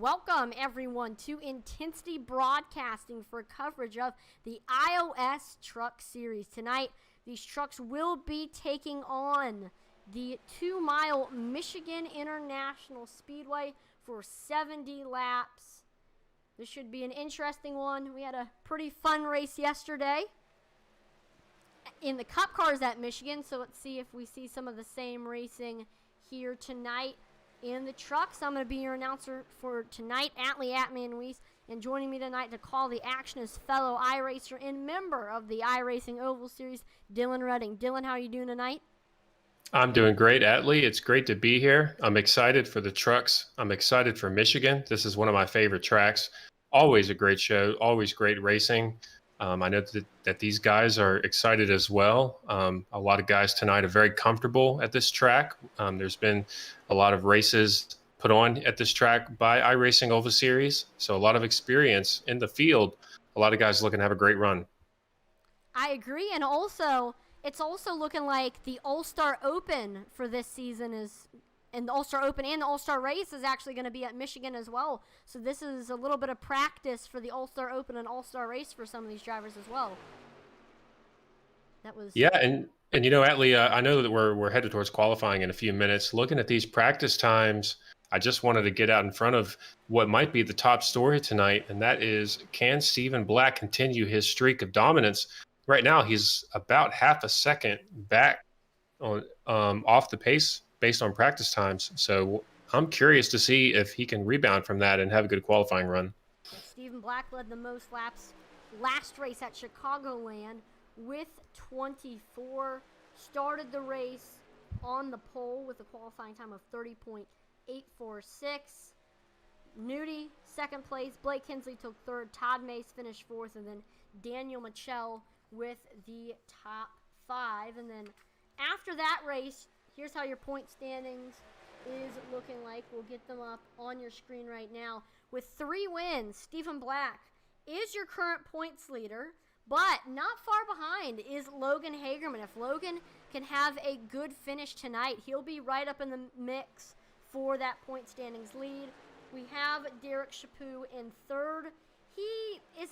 Welcome, everyone, to Intensity Broadcasting for coverage of the iOS Truck Series. Tonight, these trucks will be taking on the 2-mile Michigan International Speedway for 70 laps. This should be an interesting one. We had a pretty fun race yesterday in the Cup cars at Michigan, so let's see if we see some of the same racing here tonight. In the trucks, I'm going to be your announcer for tonight, Atlee Atman Weiss, and joining me tonight to call the action is fellow iRacer and member of the iRacing Oval Series, Dylan Redding. Dylan, how are you doing tonight? I'm doing great, Atlee. It's great to be here. I'm excited for the trucks. I'm excited for Michigan. This is one of my favorite tracks. Always a great show, always great racing. I know that these guys are excited as well. A lot of guys tonight are very comfortable at this track. There's been a lot of races put on at this track by iRacing Oval Series, so a lot of experience in the field. A lot of guys looking to have a great run. I agree, and also it's also looking like the All-Star Open for this season and the All-Star Open and the All-Star Race is actually going to be at Michigan as well. So this is a little bit of practice for the All-Star Open and All-Star Race for some of these drivers as well. And you know, Atlee, I know that we're headed towards qualifying in a few minutes. Looking at these practice times, I just wanted to get out in front of what might be the top story tonight, and that is, can Stephen Black continue his streak of dominance? Right now, he's about half a second back on off the pace based on practice times. So I'm curious to see if he can rebound from that and have a good qualifying run. Stephen Black led the most laps last race at Chicagoland with 24. Started the race on the pole with a qualifying time of 30.846. Nudie, second place. Blake Kinsley took third. Todd Mace finished fourth. And then Daniel Michelle with the top 5. And then after that race, here's how your point standings is looking like. We'll get them up on your screen right now. With 3 wins, Stephen Black is your current points leader, but not far behind is Logan Hagerman. If Logan can have a good finish tonight, he'll be right up in the mix for that point standings lead. We have Derek Chaput in third. He is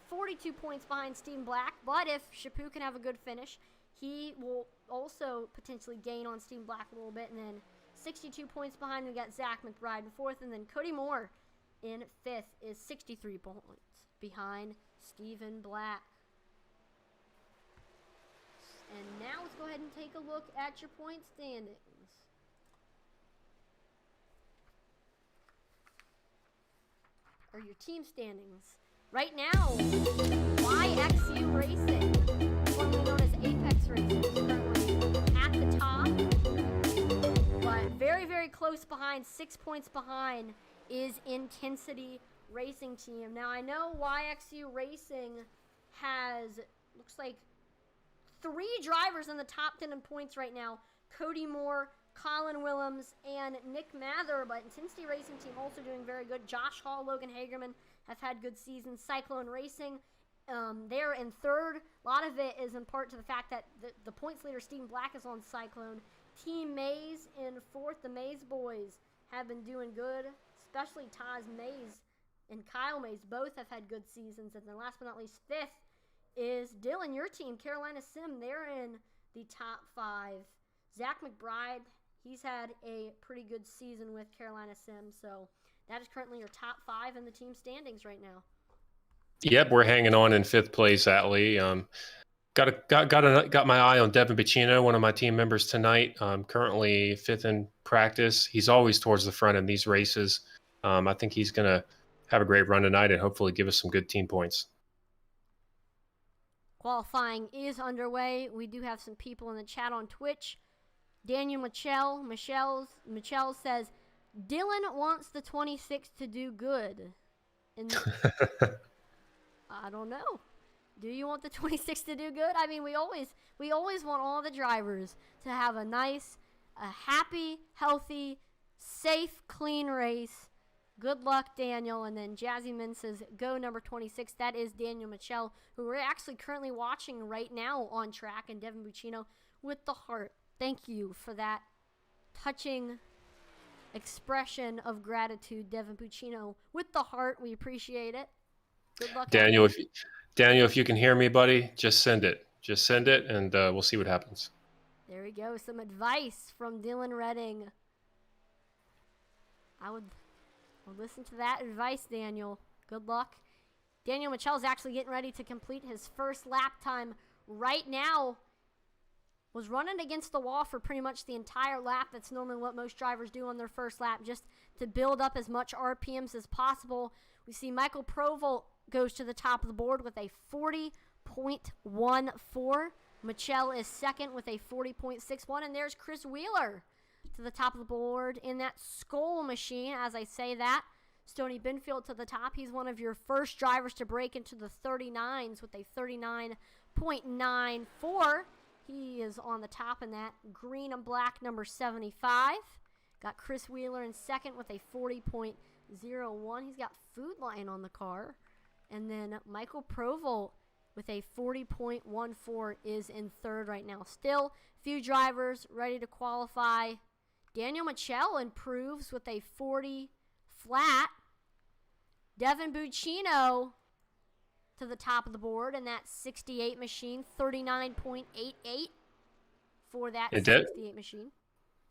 42 points behind Stephen Black, but if Chaput can have a good finish, he will also potentially gain on Stephen Black a little bit. And then 62 points behind, we got Zach McBride in fourth, and then Cody Moore in fifth is 63 points behind Stephen Black. And now let's go ahead and take a look at your point standings. Or your team standings. Right now, YXU Racing, formerly known as Apex Racing, is currently at the top. But very, very close behind, 6 points behind, is Intensity Racing Team. Now, I know YXU Racing has, looks like, 3 drivers in the top 10 in points right now. Cody Moore, Colin Willems, and Nick Mather. But Intensity Racing Team also doing very good. Josh Hall, Logan Hagerman have had good seasons. Cyclone Racing, they're in third. A lot of it is in part to the fact that the points leader, Stephen Black, is on Cyclone. Team Mays in fourth. The Mays boys have been doing good, especially Taz Mays and Kyle Mays. Both have had good seasons. And then last but not least, fifth is Dylan, your team, Carolina Sim. They're in the top 5. Zach McBride, he's had a pretty good season with Carolina Sim. So that is currently your top 5 in the team standings right now. Yep, we're hanging on in 5th place, Atlee. Got my eye on Devin Bacino, one of my team members tonight. Currently 5th in practice. He's always towards the front in these races. I think he's going to have a great run tonight and hopefully give us some good team points. Qualifying is underway. We do have some people in the chat on Twitch. Daniel Michelle says, Dylan wants the 26 to do good. And I don't know. Do you want the 26 to do good? I mean, we always want all the drivers to have a nice, happy, healthy, safe, clean race. Good luck, Daniel. And then Jazzy Min says, go number 26. That is Daniel Michelle, who we're actually currently watching right now on track, and Devin Buccino with the heart. Thank you for that touching expression of gratitude, Devin Puccino, with the heart. We appreciate it. Good luck, Daniel. Ellie. Daniel, if you can hear me, buddy, just send it. Just send it, and we'll see what happens. There we go. Some advice from Dylan Redding. I'll listen to that advice, Daniel. Good luck. Daniel Michel's actually getting ready to complete his first lap time right now. Was running against the wall for pretty much the entire lap. That's normally what most drivers do on their first lap, just to build up as much RPMs as possible. We see Michael Provolt goes to the top of the board with a 40.14. Michel is second with a 40.61. And there's Chris Wheeler to the top of the board in that skull machine. As I say that, Stoney Binfield to the top. He's one of your first drivers to break into the 39s with a 39.94. He is on the top in that green and black number 75. Got Chris Wheeler in second with a 40.01. He's got Food Lion on the car. And then Michael Provolt with a 40.14 is in third right now. Still, few drivers ready to qualify. Daniel Michel improves with a 40 flat. Devin Buccino to the top of the board in that 68 machine, 39.88 for that 68 machine.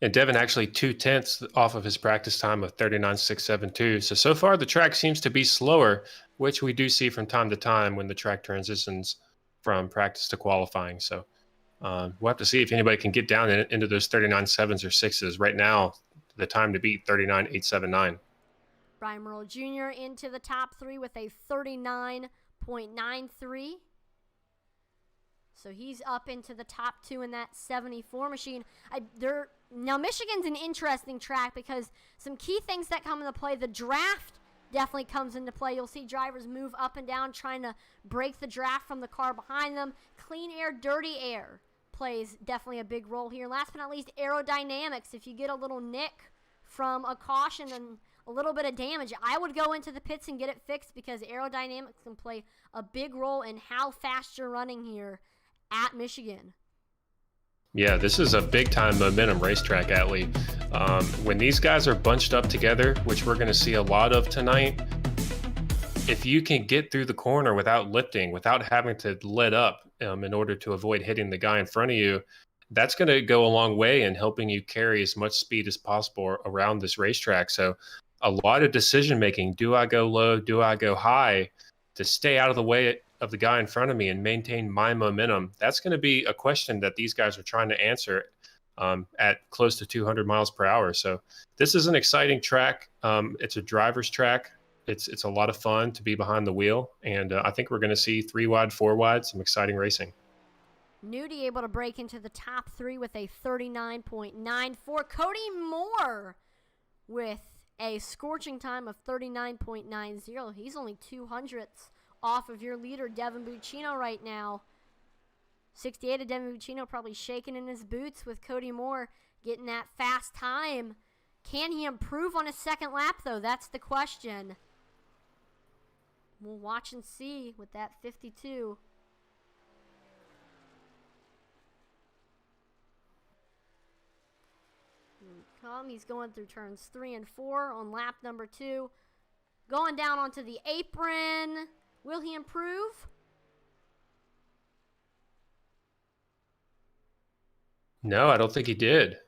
And Devin actually 0.2 off of his practice time of 39.672. So far the track seems to be slower, which we do see from time to time when the track transitions from practice to qualifying. So we'll have to see if anybody can get down into those 39.7s or 6s. Right now, the time to beat 39.879. Brian Merle Jr. into the top three with a 39.93. So he's up into the top two in that 74 machine. Now, Michigan's an interesting track because some key things that come into play. The draft definitely comes into play. You'll see drivers move up and down trying to break the draft from the car behind them. Clean air, dirty air plays definitely a big role here. Last but not least, aerodynamics. If you get a little nick from a caution and a little bit of damage, I would go into the pits and get it fixed because aerodynamics can play a big role in how fast you're running here at Michigan. Yeah, this is a big-time momentum racetrack, Atlee. When these guys are bunched up together, which we're going to see a lot of tonight, if you can get through the corner without lifting, without having to let up in order to avoid hitting the guy in front of you, that's going to go a long way in helping you carry as much speed as possible around this racetrack. So a lot of decision-making. Do I go low? Do I go high? To stay out of the way of the guy in front of me and maintain my momentum. That's going to be a question that these guys are trying to answer at close to 200 miles per hour. So this is an exciting track. It's a driver's track. It's a lot of fun to be behind the wheel. And I think we're going to see 3 wide, 4 wide, some exciting racing. Nudie able to break into the top 3 with a 39.94. Cody Moore with a scorching time of 39.90. He's only 200ths off of your leader, Devin Buccino, right now. 68 of Devin Buccino probably shaking in his boots with Cody Moore getting that fast time. Can he improve on his second lap, though? That's the question. We'll watch and see with that 52. He's going through turns 3 and 4 on lap number 2. Going down onto the apron. Will he improve? No, I don't think he did.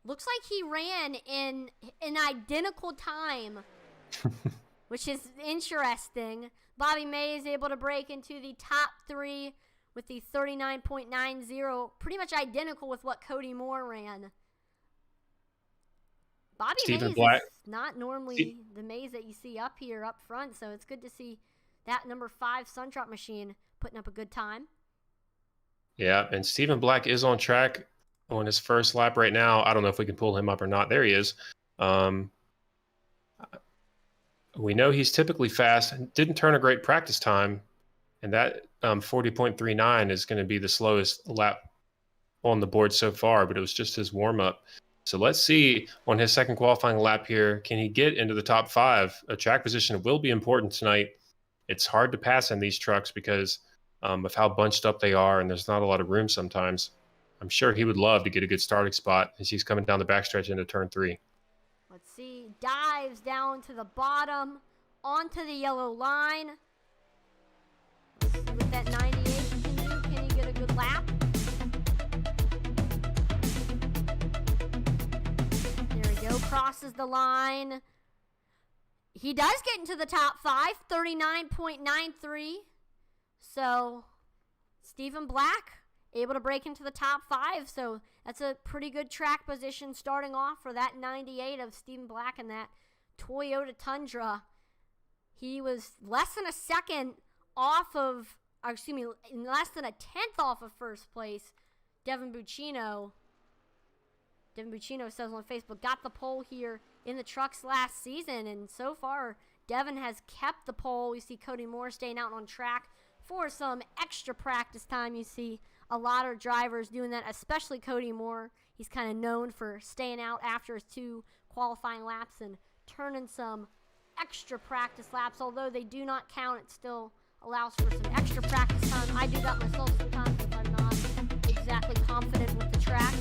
Looks like he ran in an identical time, which is interesting. Bobby May is able to break into the top 3 with the 39.90, pretty much identical with what Cody Moore ran. Bobby Mays is not normally the Mays that you see up here, up front, so it's good to see that number 5 Sun Truck machine putting up a good time. Yeah, and Stephen Black is on track on his first lap right now. I don't know if we can pull him up or not. There he is. We know he's typically fast. Didn't turn a great practice time, and that 40.39 is going to be the slowest lap on the board so far, but it was just his warm-up. So let's see on his second qualifying lap here, can he get into the top 5? A track position will be important tonight. It's hard to pass in these trucks because of how bunched up they are, and there's not a lot of room sometimes. I'm sure he would love to get a good starting spot as he's coming down the backstretch into turn 3. Let's see. Dives down to the bottom, onto the yellow line. Let's see what that 98 can do. Can he get a good lap? There we go. Crosses the line. He does get into the top 5, 39.93. So, Stephen Black able to break into the top 5. So, that's a pretty good track position starting off for that 98 of Stephen Black and that Toyota Tundra. He was less than a second off of, less than a 10th off of first place. Devin Buccino says on Facebook, got the pole here in the trucks last season, and so far, Devin has kept the pole. You see Cody Moore staying out on track for some extra practice time. You see a lot of drivers doing that, especially Cody Moore. He's kind of known for staying out after his 2 qualifying laps and turning some extra practice laps. Although they do not count, it still allows for some extra practice time. I do that myself sometimes if I'm not exactly confident with the track.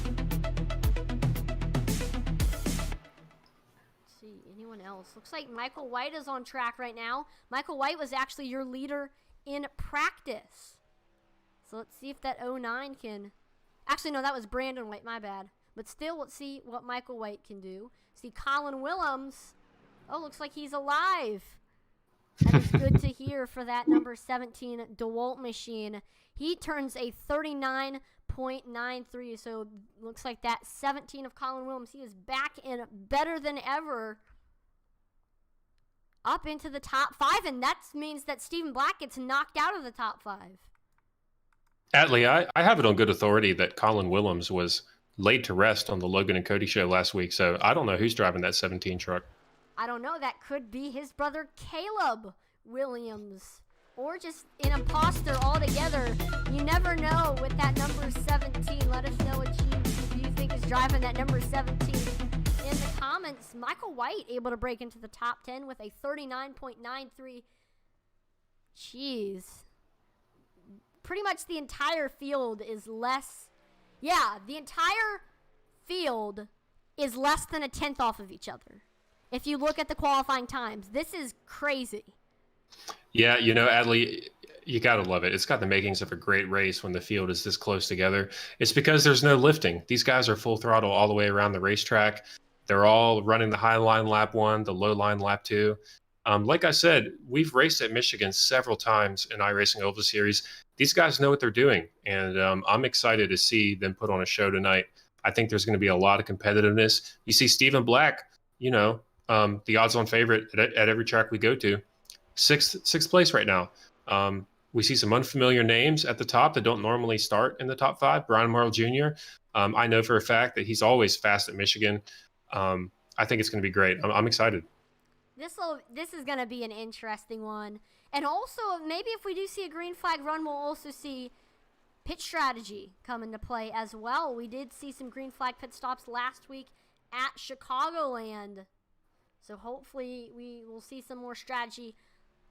Anyone else? Looks like Michael White is on track right now. Michael White was actually your leader in practice. So let's see if that 09 can... Actually, no, that was Brandon White, my bad. But still, let's see what Michael White can do. See Colin Willems. Oh, looks like he's alive. That is good to hear for that number 17 DeWalt machine. He turns a 39.93, so looks like that 17 of Colin Willems. He is back in better than ever, up into the top 5, and that means that Stephen Black gets knocked out of the top 5. Atlee, I have it on good authority that Colin Willems was laid to rest on the Logan and Cody show last week, so I don't know who's driving that 17 truck. I don't know. That could be his brother Caleb Williams, or just an imposter altogether. You never know with that number 17. Let us know what you think is driving that number 17 in the comments. Michael White able to break into the top 10 with a 39.93. Jeez. Pretty much the entire field is less. Yeah, the entire field is less than a 10th off of each other. If you look at the qualifying times, this is crazy. Yeah, you know, Atlee, you got to love it. It's got the makings of a great race when the field is this close together. It's because there's no lifting. These guys are full throttle all the way around the racetrack. They're all running the high line lap 1, the low line lap 2. Like I said, we've raced at Michigan several times in iRacing Oval Series. These guys know what they're doing, and I'm excited to see them put on a show tonight. I think there's going to be a lot of competitiveness. You see Stephen Black, you know, the odds-on favorite at every track we go to, sixth place right now. We see some unfamiliar names at the top that don't normally start in the top 5. Brian Marl Jr. I know for a fact that he's always fast at Michigan. I think it's going to be great. I'm excited. This is going to be an interesting one. And also, maybe if we do see a green flag run, we'll also see pit strategy come into play as well. We did see some green flag pit stops last week at Chicagoland. So hopefully we will see some more strategy.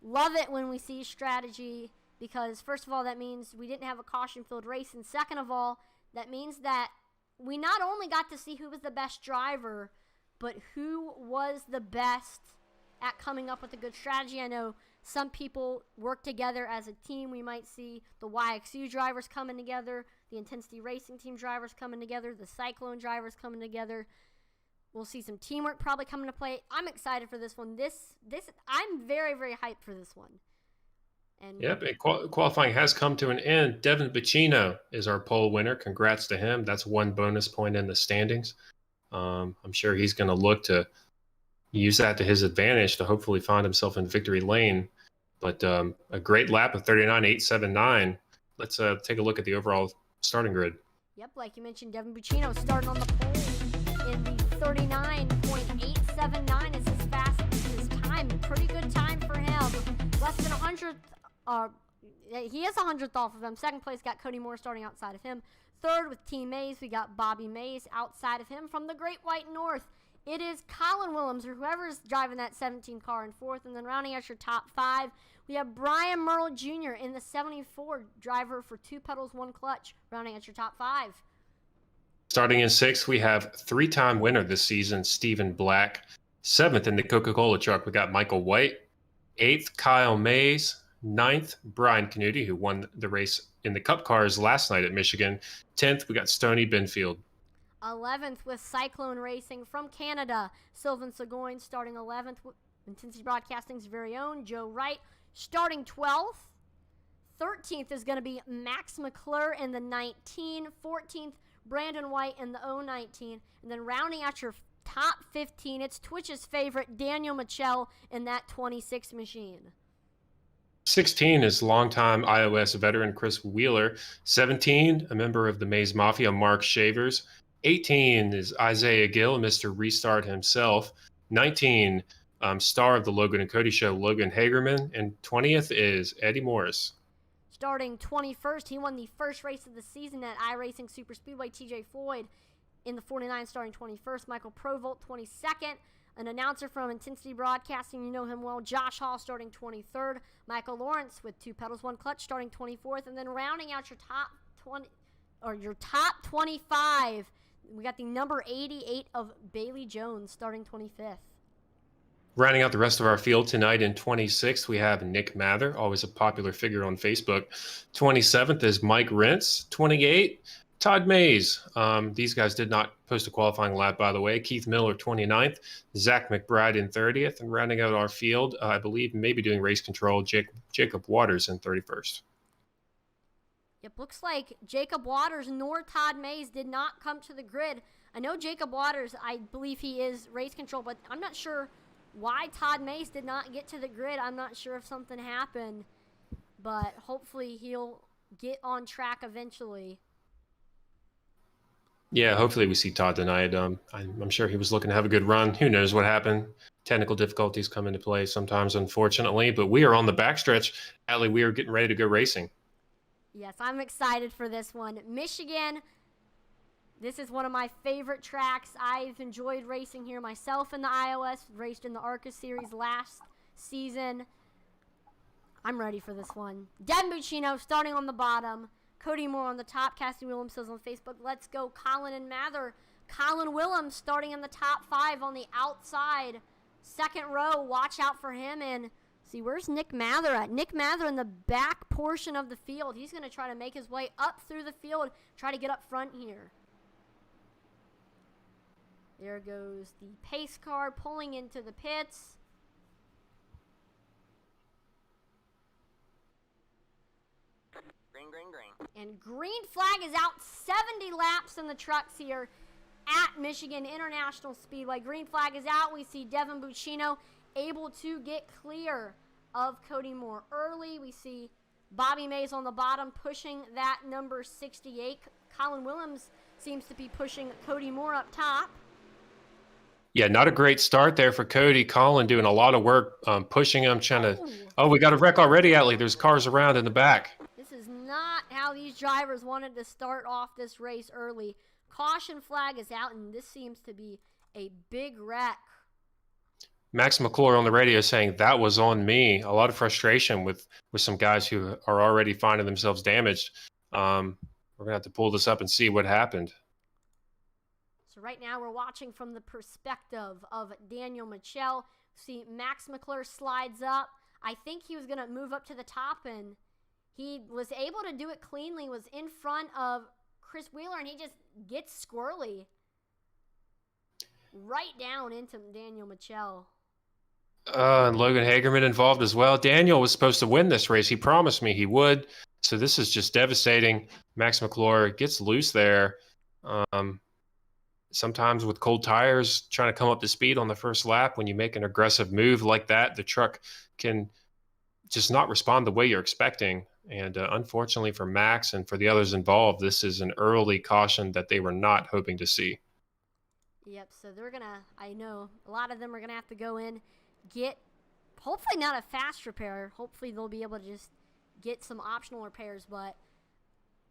Love it when we see strategy because, first of all, that means we didn't have a caution-filled race. And second of all, that means that we not only got to see who was the best driver, but who was the best at coming up with a good strategy. I know some people work together as a team. We might see the YXU drivers coming together, the Intensity Racing Team drivers coming together, the Cyclone drivers coming together. We'll see some teamwork probably come into play. I'm excited for this one. I'm very, very hyped for this one. And yep, qualifying has come to an end. Devin Buccino is our pole winner. Congrats to him. That's 1 bonus point in the standings. I'm sure he's going to look to use that to his advantage to hopefully find himself in victory lane. But a great lap of 39.879. Let's take a look at the overall starting grid. Yep, like you mentioned, Devin Buccino starting on the pole in the 39.879 is his fastest time. Pretty good time for him. Less than 100th. He is 100th off of him. Second place got Cody Moore starting outside of him. Third with Team Mays, we got Bobby Mays outside of him. From the Great White North, it is Colin Willems or whoever's driving that 17 car in 4th. And then rounding out your top 5, we have Brian Merle Jr. in the 74 driver for 2 pedals, 1 clutch, rounding out your top 5. Starting in 6th, we have 3-time winner this season, Stephen Black. 7th in the Coca-Cola truck, we got Michael White. 8th, Kyle Mays. 9th, Brian Canuti, who won the race in the Cup cars last night at Michigan. 10th, we got Stoney Benfield. 11th with Cyclone Racing from Canada. Sylvain Seguin starting 11th. Intensity Broadcasting's very own Joe Wright starting 12th. 13th is going to be Max McClure in the 19. 14th, Brandon White in the 019. And then rounding out your top 15, it's Twitch's favorite, Daniel Michel in that 26 machine. 16 is longtime iOS veteran Chris Wheeler. 17, a member of the Maze Mafia, Mark Shavers. 18 is Isaiah Gill, Mr. Restart himself. 19, star of the Logan and Cody show, Logan Hagerman. And 20th is Eddie Morris. Starting 21st, he won the first race of the season at iRacing Super Speedway. TJ Floyd in the 49 starting 21st. Michael Provolt 22nd. An announcer from Intensity Broadcasting, you know him well, Josh Hall starting 23rd. Michael Lawrence with 2 pedals, 1 clutch starting 24th. And then rounding out your top 20 or your top 25, we got the number 88 of Bailey Jones starting 25th. Rounding out the rest of our field tonight in 26th, we have Nick Mather, always a popular figure on Facebook. 27th is Mike Rentz. 28, Todd Mays. These guys did not post a qualifying lap, by the way. Keith Miller, 29th. Zach McBride in 30th. And rounding out our field, I believe maybe doing race control, Jacob Waters in 31st. It looks like Jacob Waters nor Todd Mays did not come to the grid. I know Jacob Waters, I believe he is race control, but I'm not sure why Todd Mays did not get to the grid. I'm not sure if something happened, but hopefully he'll get on track eventually. Yeah, hopefully we see Todd tonight. I'm sure he was looking to have a good run. Who knows what happened? Technical difficulties come into play sometimes, unfortunately. But we are on the backstretch. Allie, we are getting ready to go racing. Yes, I'm excited for this one. Michigan, this is one of my favorite tracks. I've enjoyed racing here myself in the iOS, raced in the ARCA series last season. I'm ready for this one. Devin Buccino starting on the bottom. Cody Moore on the top. Cassie Williams says on Facebook, let's go Colin and Mather. Colin Willems starting in the top 5 on the outside. Second row, watch out for him. And see, where's Nick Mather at? Nick Mather in the back portion of the field. He's going to try to make his way up through the field, try to get up front here. There goes the pace car pulling into the pits. Green, green, green. And green flag is out. 70 laps in the trucks here at Michigan International Speedway. Green flag is out. We see Devin Buccino able to get clear of Cody Moore early. We see Bobby Mays on the bottom pushing that number 68. Colin Willems seems to be pushing Cody Moore up top. Yeah, not a great start there for Cody. Colin doing a lot of work, pushing him, trying to... Oh, we got a wreck already, Atlee. There's cars around in the back. This is not how these drivers wanted to start off this race early. Caution flag is out, and this seems to be a big wreck. Max McClure on the radio saying, that was on me. A lot of frustration with some guys who are already finding themselves damaged. We're going to have to pull this up and see what happened. So right now we're watching from the perspective of Daniel Michel. See, Max McClure slides up. I think he was going to move up to the top, and he was able to do it cleanly, was in front of Chris Wheeler, and he just gets squirrely right down into Daniel Michel. And Logan Hagerman involved as well. Daniel was supposed to win this race. He promised me he would. So this is just devastating. Max McClure gets loose there. Sometimes with cold tires, trying to come up to speed on the first lap, when you make an aggressive move like that, the truck can just not respond the way you're expecting. And unfortunately for Max and for the others involved, this is an early caution that they were not hoping to see. Yep, so they're going to, I know, a lot of them are going to have to go in, get, hopefully not a fast repair. Hopefully they'll be able to just get some optional repairs. But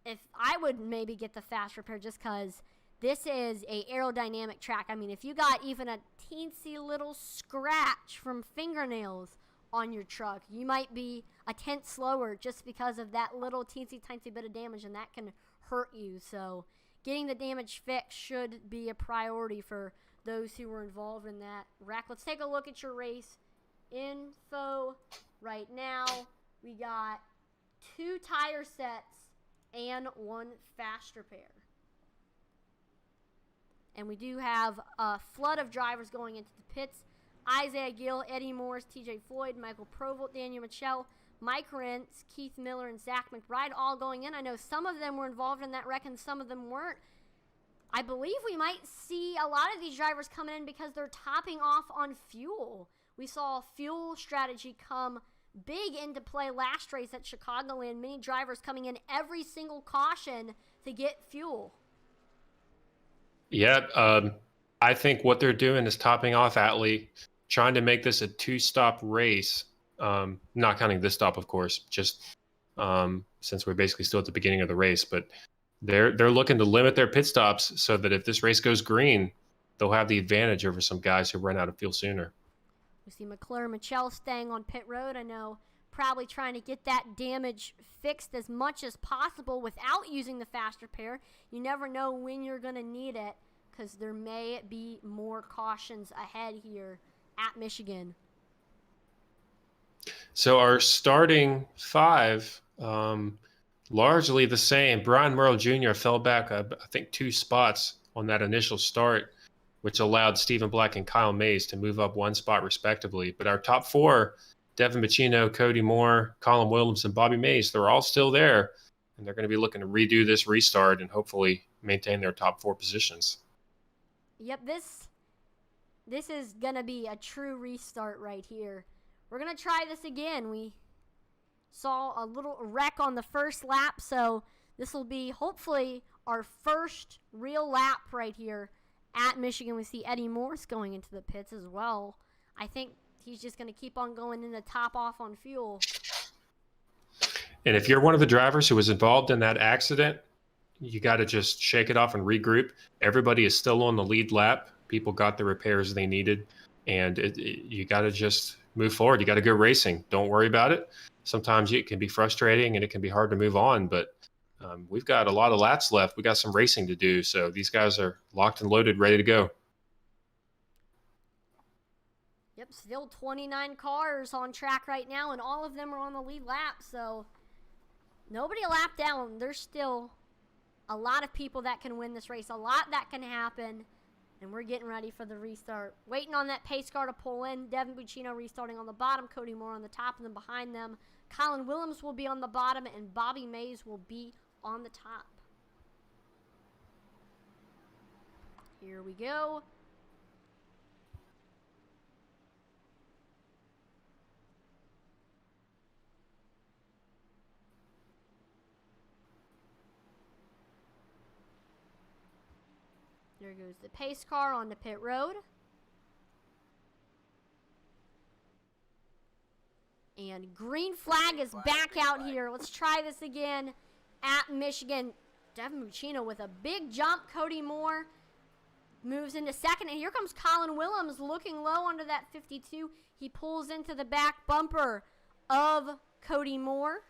if I would maybe get the fast repair just because this is a aerodynamic track. I mean, if you got even a teensy little scratch from fingernails on your truck, you might be a tenth slower just because of that little teensy tiny bit of damage, and that can hurt you. So getting the damage fixed should be a priority for those who were involved in that wreck. Let's take a look at your race info right now. We got 2 tire sets and 1 fast repair. And we do have a flood of drivers going into the pits. Isaiah Gill, Eddie Morris, TJ Floyd, Michael Provolt, Daniel Michelle, Mike Rentz, Keith Miller, and Zach McBride all going in. I know some of them were involved in that wreck and some of them weren't. I believe we might see a lot of these drivers coming in because they're topping off on fuel. We saw fuel strategy come big into play last race at Chicagoland. Many drivers coming in every single caution to get fuel. Yeah, I think what they're doing is topping off Atlee, trying to make this a 2-stop race. Not counting this stop, of course, just since we're basically still at the beginning of the race. But they're looking to limit their pit stops so that if this race goes green, they'll have the advantage over some guys who run out of fuel sooner. We see McClure Michelle staying on pit road. I know, probably trying to get that damage fixed as much as possible without using the fast repair. You never know when you're going to need it because there may be more cautions ahead here at Michigan. So our starting 5, largely the same. Brian Merle Jr. fell back, I think, 2 spots on that initial start, which allowed Stephen Black and Kyle Mays to move up 1 spot respectively. But our top 4, Devin Bacino, Cody Moore, Colin Williams, and Bobby Mays, they're all still there. And they're going to be looking to redo this restart and hopefully maintain their top 4 positions. Yep, this is going to be a true restart right here. We're going to try this again. We saw a little wreck on the first lap, so this will be hopefully our first real lap right here at Michigan. We see Eddie Morse going into the pits as well. I think he's just going to keep on going in the top off on fuel. And if you're one of the drivers who was involved in that accident, you got to just shake it off and regroup. Everybody is still on the lead lap. People got the repairs they needed, and you got to just move forward. You got to go racing. Don't worry about it. Sometimes it can be frustrating and it can be hard to move on, but we've got a lot of laps left. We got some racing to do, so these guys are locked and loaded, ready to go. Yep, still 29 cars on track right now, and all of them are on the lead lap, so nobody a lap down. There's still a lot of people that can win this race, a lot that can happen, and we're getting ready for the restart. Waiting on that pace car to pull in. Devin Buccino restarting on the bottom, Cody Moore on the top, and then behind them, Colin Williams will be on the bottom, and Bobby Mays will be on the top. Here we go. There goes the pace car on the pit road. And green flag is back out here. Let's try this again at Michigan. Devin Buccino with a big jump. Cody Moore moves into second. And here comes Colin Williams looking low under that 52. He pulls into the back bumper of Cody Moore.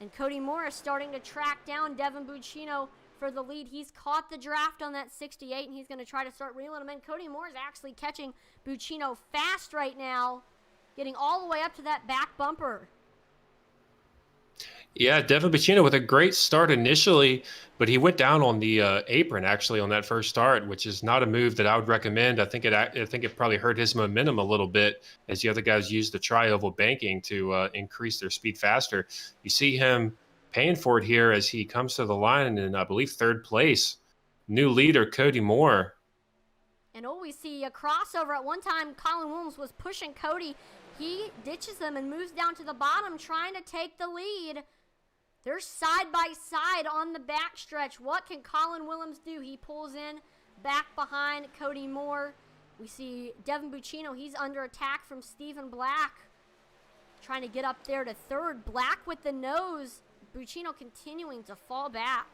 And Cody Moore is starting to track down Devin Buccino for the lead. He's caught the draft on that 68, and he's going to try to start reeling him in. Cody Moore is actually catching Buccino fast right now, getting all the way up to that back bumper. Yeah, Devin Bacino with a great start initially, but he went down on the apron actually on that first start, which is not a move that I would recommend. I think it probably hurt his momentum a little bit as the other guys used the tri-oval banking to increase their speed faster. You see him paying for it here as he comes to the line in, I believe, 3rd place. New leader, Cody Moore. And we see a crossover. At one time, Colin Williams was pushing Cody. He ditches them and moves down to the bottom, trying to take the lead. They're side by side on the backstretch. What can Colin Williams do? He pulls in back behind Cody Moore. We see Devin Buccino. He's under attack from Stephen Black, trying to get up there to 3rd. Black with the nose. Buccino continuing to fall back.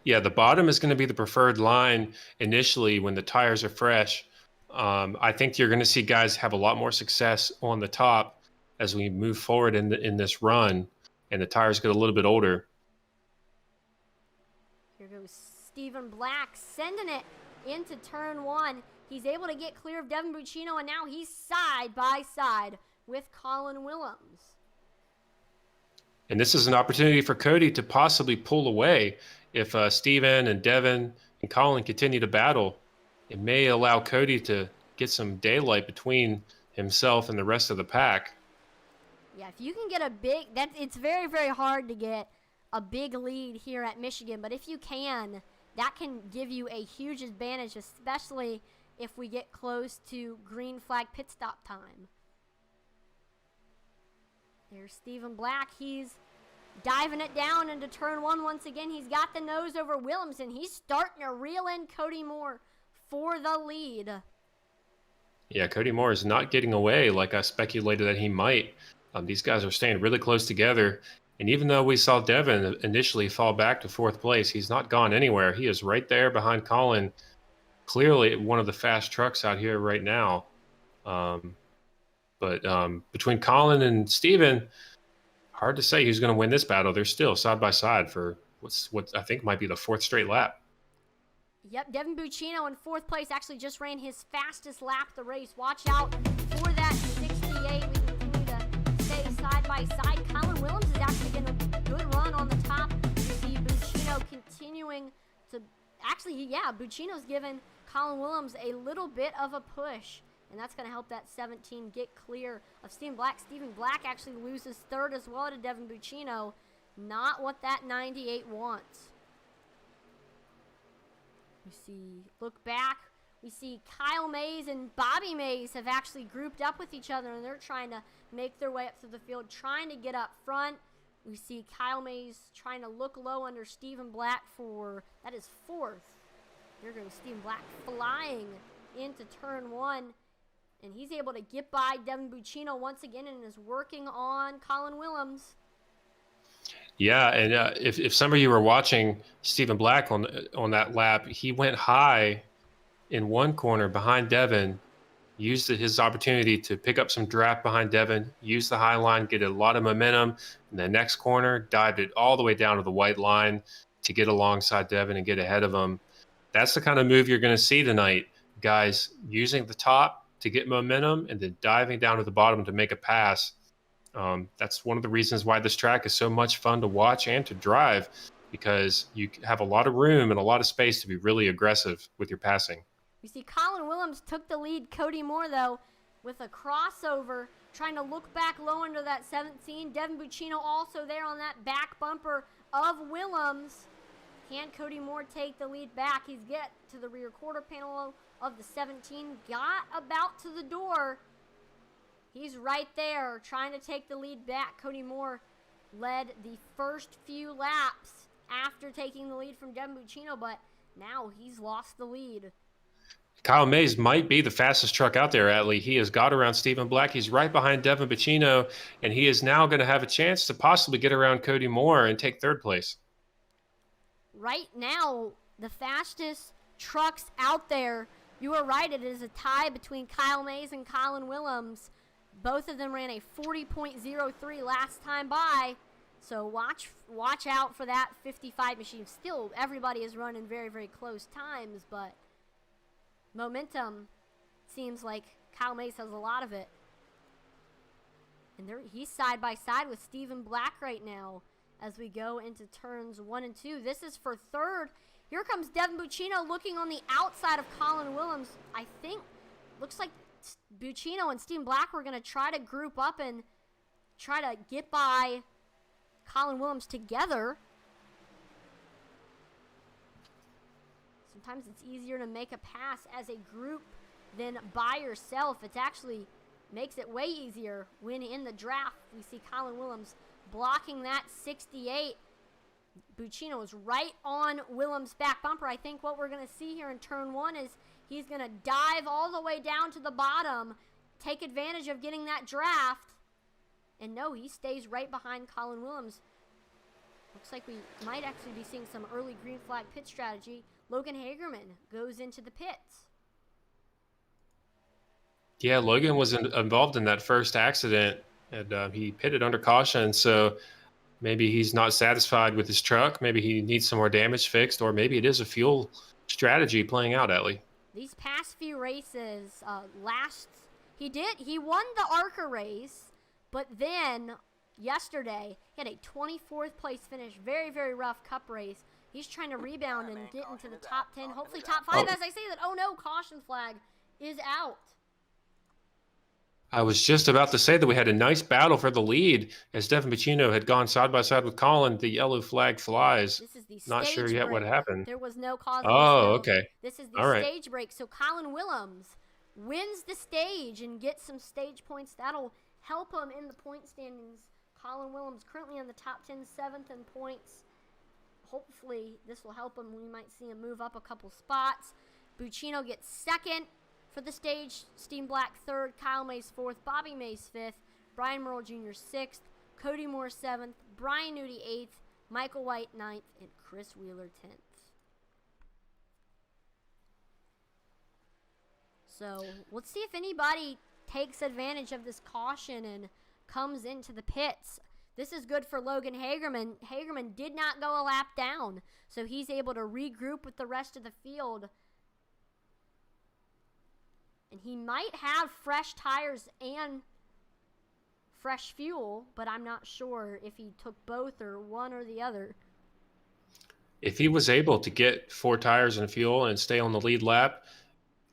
Yeah, the bottom is going to be the preferred line initially when the tires are fresh. I think you're going to see guys have a lot more success on the top as we move forward in this run and the tires get a little bit older. Here goes Stephen Black sending it into turn 1. He's able to get clear of Devin Buccino, and now he's side by side with Colin Willems. And this is an opportunity for Cody to possibly pull away. If Steven and Devin and Colin continue to battle, it may allow Cody to get some daylight between himself and the rest of the pack. Yeah, if you can get a big, it's very, very hard to get a big lead here at Michigan, but if you can, that can give you a huge advantage, especially if we get close to green flag pit stop time. There's Stephen Black. He's diving it down into turn 1 once again. He's got the nose over Willems, and he's starting to reel in Cody Moore for the lead. Yeah, Cody Moore is not getting away like I speculated that he might. These guys are staying really close together. And even though we saw Devin initially fall back to 4th place, he's not gone anywhere. He is right there behind Colin. Clearly one of the fast trucks out here right now. But between Colin and Steven, hard to say who's going to win this battle. They're still side by side for what I think might be the 4th straight lap. Yep, Devin Buccino in 4th place actually just ran his fastest lap of the race. Watch out for that 68. We continue to stay side by side. Colin Willems is actually getting a good run on the top. You see Buccino continuing to... Actually, yeah, Buccino's given Colin Willems a little bit of a push. And that's going to help that 17 get clear of Stephen Black. Stephen Black actually loses 3rd as well to Devin Buccino. Not what that 98 wants. You see, look back. We see Kyle Mays and Bobby Mays have actually grouped up with each other, and they're trying to make their way up through the field, trying to get up front. We see Kyle Mays trying to look low under Stephen Black for, that is 4th. There goes Stephen Black flying into turn 1. And he's able to get by Devin Buccino once again and is working on Colin Willems. Yeah, and if some of you were watching Stephen Black on that lap, he went high in one corner behind Devin, used his opportunity to pick up some draft behind Devin, use the high line, get a lot of momentum. In the next corner, dived it all the way down to the white line to get alongside Devin and get ahead of him. That's the kind of move you're going to see tonight. Guys using the top to get momentum and then diving down to the bottom to make a pass. That's one of the reasons why this track is so much fun to watch and to drive, because you have a lot of room and a lot of space to be really aggressive with your passing. You see Colin Willems took the lead. Cody Moore, though, with a crossover, trying to look back low under that 17. Devin Buccino also there on that back bumper of Willems. Can Cody Moore take the lead back? He's get to the rear quarter panel of the 17. Got about to the door. He's right there trying to take the lead back. Cody Moore led the first few laps after taking the lead from Devin Buccino, but now he's lost the lead. Kyle Mays might be the fastest truck out there, Atlee. He has got around Stephen Black. He's right behind Devin Buccino, and he is now going to have a chance to possibly get around Cody Moore and take 3rd place. Right now, the fastest trucks out there, you were right, it is a tie between Kyle Mays and Colin Willems. Both of them ran a 40.03 last time by, so watch out for that 55 machine. Still, everybody is running very, very close times, but momentum seems like Kyle Mays has a lot of it. And he's side by side with Stephen Black right now as we go into turns 1 and 2. This is for 3rd. Here comes Devin Buccino looking on the outside of Colin Willems. I think, looks like Buccino and Stephen Black were going to try to group up and try to get by Colin Willems together. Sometimes it's easier to make a pass as a group than by yourself. It actually makes it way easier when in the draft we see Colin Willems blocking that 68. Buccino is right on Willems' back bumper. I think what we're going to see here in turn 1 is he's going to dive all the way down to the bottom, take advantage of getting that draft, and no, he stays right behind Colin Willems. Looks like we might actually be seeing some early green flag pit strategy. Logan Hagerman goes into the pits. Yeah, Logan was involved in that first accident, and he pitted under caution, so maybe he's not satisfied with his truck. Maybe he needs some more damage fixed, or maybe it is a fuel strategy playing out, Atlee? These past few races, he won the ARCA race, but then yesterday he had a 24th place finish. Very, very rough cup race. He's trying to rebound and get into the top 10, hopefully top 5. As I say that, oh no, caution flag is out. I was just about to say that we had a nice battle for the lead as Devin Pacino had gone side by side with Colin. The yellow flag flies. This is the Not sure yet what happened. There was no cause. Oh, okay. This is the All right. stage break. So Colin Willems wins the stage and gets some stage points. That'll help him in the point standings. Colin Willems currently in the top 10, 7th in points. Hopefully this will help him. We might see him move up a couple spots. Buccino gets second for the stage. Steam Black third. Kyle Mays fourth. Bobby Mays fifth. Brian Merle Jr. sixth. Cody Moore seventh. Brian Nudie eighth. Michael White ninth. And Chris Wheeler 10th. So let's see if anybody takes advantage of this caution and comes into the pits. This is good for Logan Hagerman. Hagerman did not go a lap down, so he's able to regroup with the rest of the field. And he might have fresh tires and fresh fuel, but I'm not sure if he took both or one or the other. If he was able to get 4 tires and fuel and stay on the lead lap,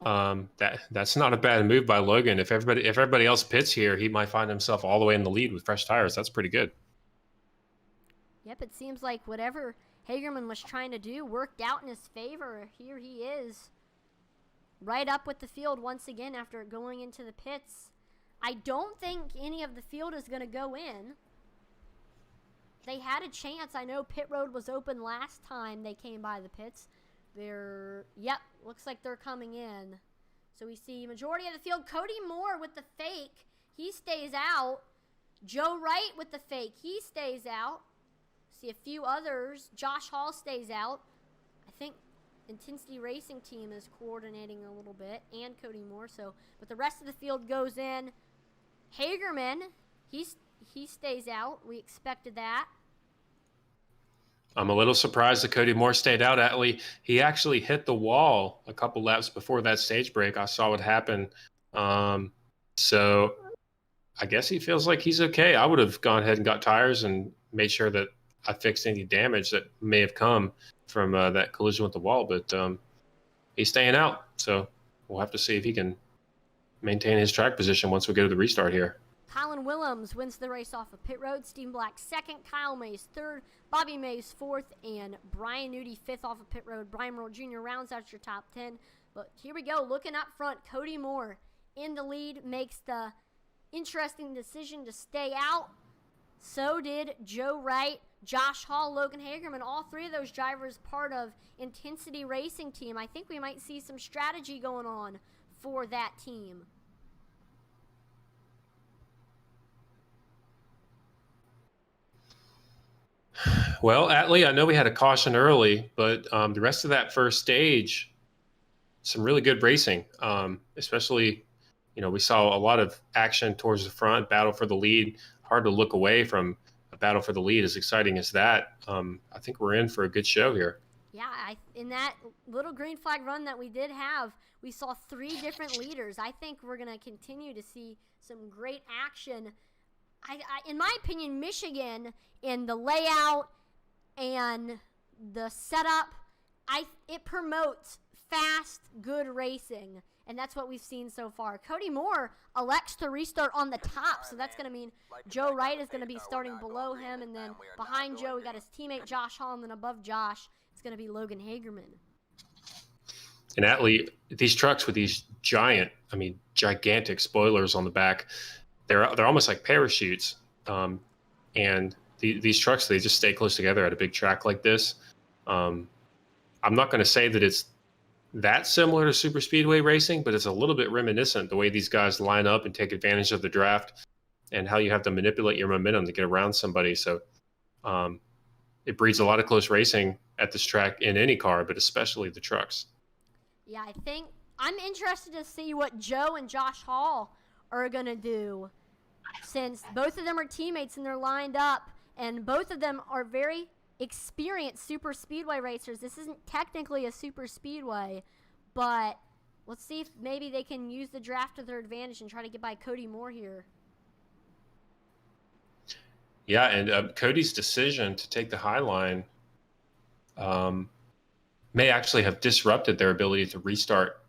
that's not a bad move by Logan. If everybody else pits here, he might find himself all the way in the lead with fresh tires. That's pretty good. Yep, it seems like whatever Hagerman was trying to do worked out in his favor. Here he is, right up with the field once again after going into the pits. I don't think any of the field is going to go in. They had a chance. I know pit road was open last time they came by the pits. Looks like they're coming in. So we see majority of the field. Cody Moore with the fake. He stays out. Joe Wright with the fake. He stays out. See a few others. Josh Hall stays out. I think Intensity Racing Team is coordinating a little bit, and Cody Moore. But the rest of the field goes in. Hagerman, he stays out. We expected that. I'm a little surprised that Cody Moore stayed out, Atlee. He actually hit the wall a couple laps before that stage break. I saw it happen. So I guess he feels like he's okay. I would have gone ahead and got tires and made sure that I fixed any damage that may have come from that collision with the wall. But he's staying out. So we'll have to see if he can maintain his track position once we go to the restart here. Colin Willems wins the race off of pit road. Steam Black second, Kyle Mays third, Bobby Mays fourth, and Brian Nudie fifth off of pit road. Brian Merle Jr. rounds out your top 10. But here we go, looking up front, Cody Moore in the lead makes the interesting decision to stay out. So did Joe Wright, Josh Hall, Logan Hagerman. All three of those drivers part of Intensity Racing Team. I think we might see some strategy going on for that team. Well, Atlee, I know we had a caution early, but the rest of that first stage, some really good racing. Especially, we saw a lot of action towards the front, battle for the lead. Hard to look away from a battle for the lead as exciting as that. I think we're in for a good show here. Yeah, in that little green flag run that we did have, we saw 3 different leaders. I think we're going to continue to see some great action. In my opinion, Michigan, in the layout and the setup, it promotes fast, good racing, and that's what we've seen so far. Cody Moore elects to restart on the top, so that's going to mean Joe Wright is going to be starting below him, and then behind Joe, we got his teammate Josh Hall, and then above Josh, it's going to be Logan Hagerman. And Atlee, these trucks with these gigantic spoilers on the back, they're almost like parachutes. And these trucks, they just stay close together at a big track like this. I'm not going to say that it's that similar to super speedway racing, but it's a little bit reminiscent the way these guys line up and take advantage of the draft and how you have to manipulate your momentum to get around somebody. So it breeds a lot of close racing at this track in any car, but especially the trucks. Yeah, I think I'm interested to see what Joe and Josh Hall are going to do, since both of them are teammates and they're lined up, and both of them are very experienced super speedway racers. This isn't technically a super speedway, but let's see if maybe they can use the draft to their advantage and try to get by Cody Moore here. Yeah, and Cody's decision to take the high line may actually have disrupted their ability to restart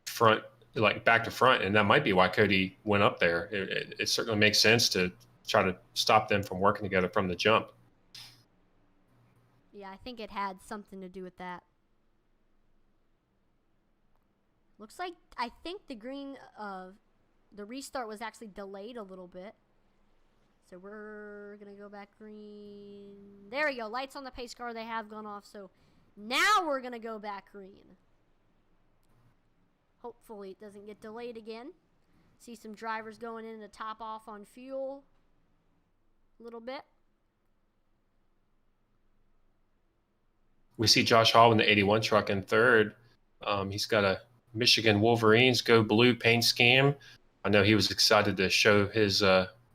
front, like back to front, and that might be why Cody went up there. It certainly makes sense to try to stop them from working together from the jump. Yeah, I think it had something to do with that. Looks like, I think the the restart was actually delayed a little bit. So we're going to go back green. There we go. Lights on the pace car. They have gone off. So now we're going to go back green. Hopefully it doesn't get delayed again. See some drivers going in to top off on fuel a little bit. We see Josh Hall in the 81 truck in third. He's got a Michigan Wolverines Go Blue paint scheme. I know he was excited to show his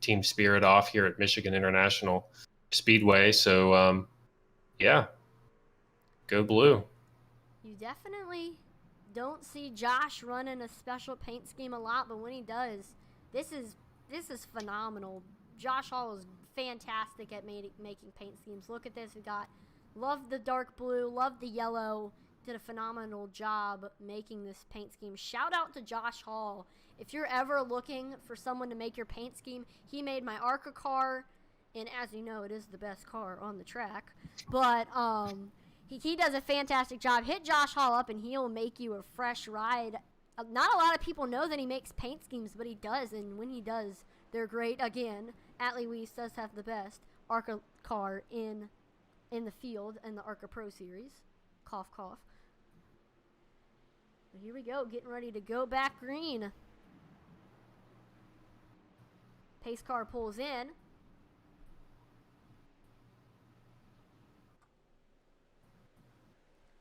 team spirit off here at Michigan International Speedway. So, yeah, Go Blue. You definitely don't see Josh running a special paint scheme a lot, but when he does, this is phenomenal. Josh Hall is fantastic at making paint schemes. Look at this. We got love the dark blue, love the yellow. Did a phenomenal job making this paint scheme. Shout out to Josh Hall. If you're ever looking for someone to make your paint scheme, he made my ARCA car, and as you know, it is the best car on the track. But he does a fantastic job. Hit Josh Hall up, and he'll make you a fresh ride. Not a lot of people know that he makes paint schemes, but he does, and when he does, they're great. Again, Atlee Weiss does have the best ARCA car in the field in the ARCA Pro Series. Cough, cough. But here we go, getting ready to go back green. Pace car pulls in.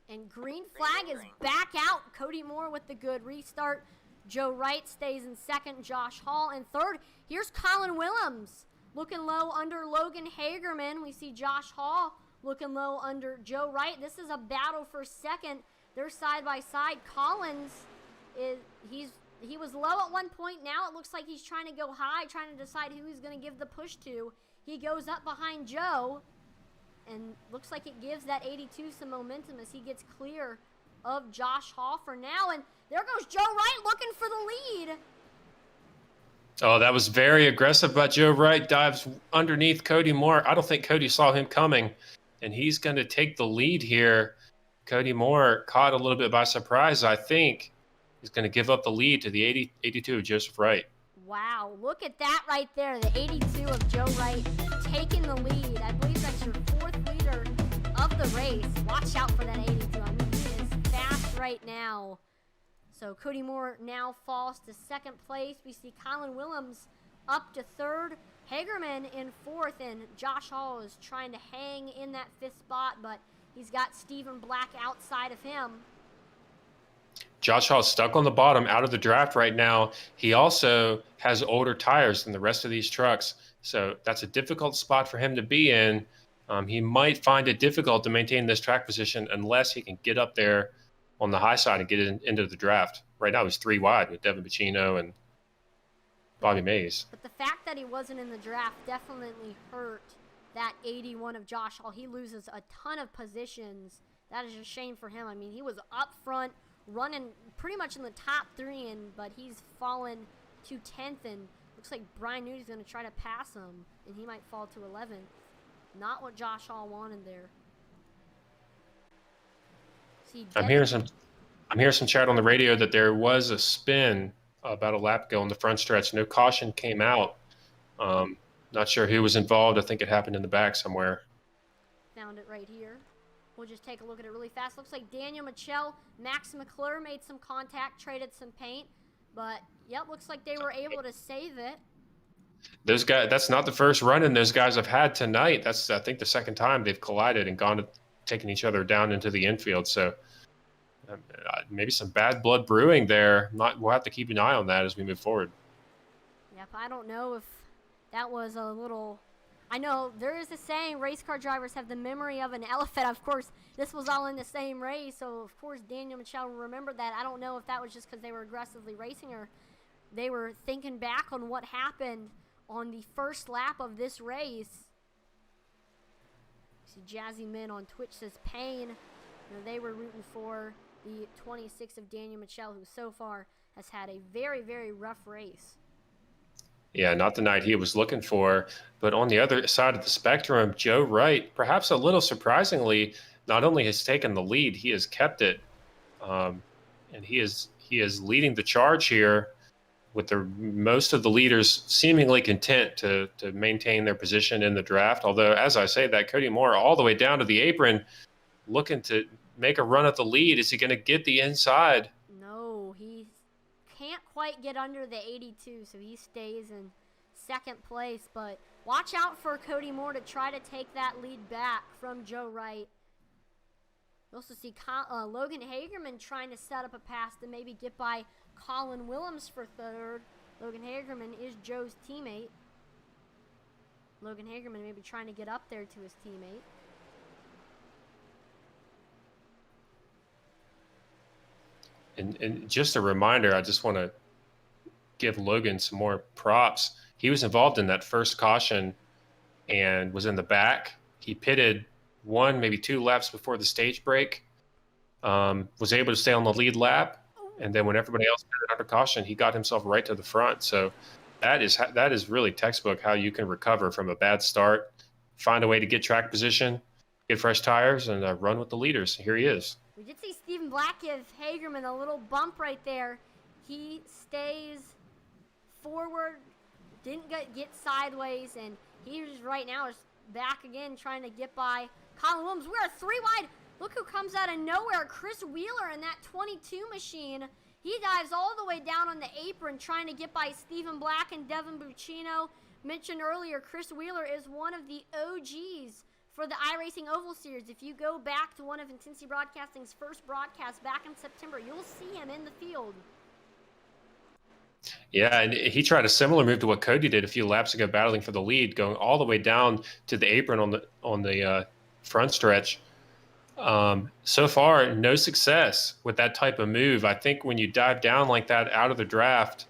And green flag is back out. Cody Moore with the good restart. Joe Wright stays in second. Josh Hall in third. Here's Colin Willems looking low under Logan Hagerman. We see Josh Hall looking low under Joe Wright. This is a battle for second. They're side by side. Collins he was low at one point. Now it looks like he's trying to go high, trying to decide who he's going to give the push to. He goes up behind Joe, and looks like it gives that 82 some momentum as he gets clear of Josh Hall for now. And there goes Joe Wright looking for the lead. Oh, that was very aggressive by Joe Wright. Dives underneath Cody Moore. I don't think Cody saw him coming, and he's going to take the lead here. Cody Moore caught a little bit by surprise, I think. He's going to give up the lead to the 82 of Joseph Wright. Wow, look at that right there. The 82 of Joe Wright taking the lead. I believe that's your fourth leader of the race. Watch out for that 82. I mean, he is fast right now. So Cody Moore now falls to second place. We see Colin Willems up to third. Hagerman in fourth, and Josh Hall is trying to hang in that fifth spot, but he's got Stephen Black outside of him. Josh Hall's stuck on the bottom out of the draft right now. He also has older tires than the rest of these trucks, so that's a difficult spot for him to be in. He might find it difficult to maintain this track position unless he can get up there on the high side and get into the draft. Right now he's 3 wide with Devin Bacino and Bobby Mays. But the fact that he wasn't in the draft definitely hurt that 81 of Josh Hall. He loses a ton of positions. That is a shame for him. I mean, he was up front, running pretty much in the top 3, but he's fallen to 10th, and looks like Brian Newty's going to try to pass him, and he might fall to 11th. Not what Josh Hall wanted there. I'm hearing some chat on the radio that there was a spin about a lap ago on the front stretch. No caution came out. Not sure who was involved. I think it happened in the back somewhere. Found it right here. We'll just take a look at it really fast. Looks like Daniel Michel, Max McClure made some contact, traded some paint. But, yep, looks like they were able to save it. Those guys, that's not the first run-in those guys have had tonight. That's, I think, the second time they've collided and taken each other down into the infield. So maybe some bad blood brewing there. We'll have to keep an eye on that as we move forward. Yep, I don't know if that was a little... I know there is a saying, race car drivers have the memory of an elephant. Of course, this was all in the same race, so of course Daniel Michel remembered that. I don't know if that was just because they were aggressively racing or they were thinking back on what happened on the first lap of this race. See, Jazzy Min on Twitch says pain. They were rooting for the 26 of Daniel Michel, who so far has had a very, very rough race. Yeah, not the night he was looking for. But on the other side of the spectrum, Joe Wright, perhaps a little surprisingly, not only has taken the lead, he has kept it. And he is leading the charge here with most of the leaders seemingly content to maintain their position in the draft. Although, as I say, that Cody Moore all the way down to the apron looking to make a run at the lead. Is he going to get the inside? No, he can't quite get under the 82, so he stays in second place. But watch out for Cody Moore to try to take that lead back from Joe Wright. You also see Logan Hagerman trying to set up a pass to maybe get by Colin Willems for third. Logan Hagerman is Joe's teammate. Logan Hagerman maybe trying to get up there to his teammate. And just a reminder, I just want to give Logan some more props. He was involved in that first caution and was in the back. He pitted one, maybe 2 laps before the stage break, was able to stay on the lead lap. And then when everybody else pitted under caution, he got himself right to the front. So that is really textbook how you can recover from a bad start, find a way to get track position, get fresh tires, and run with the leaders. Here he is. We did see Stephen Black give Hagerman a little bump right there. He stays forward, didn't get sideways, and he just right now is back again trying to get by Colin Williams. We're 3 wide. Look who comes out of nowhere. Chris Wheeler in that 22 machine. He dives all the way down on the apron trying to get by Stephen Black and Devin Buccino. Mentioned earlier, Chris Wheeler is one of the OGs for the iRacing Oval Series. If you go back to one of Intensity Broadcasting's first broadcasts back in September, you'll see him in the field. Yeah, and he tried a similar move to what Cody did a few laps ago, battling for the lead, going all the way down to the apron on the front stretch. So far, no success with that type of move. I think when you dive down like that out of the draft,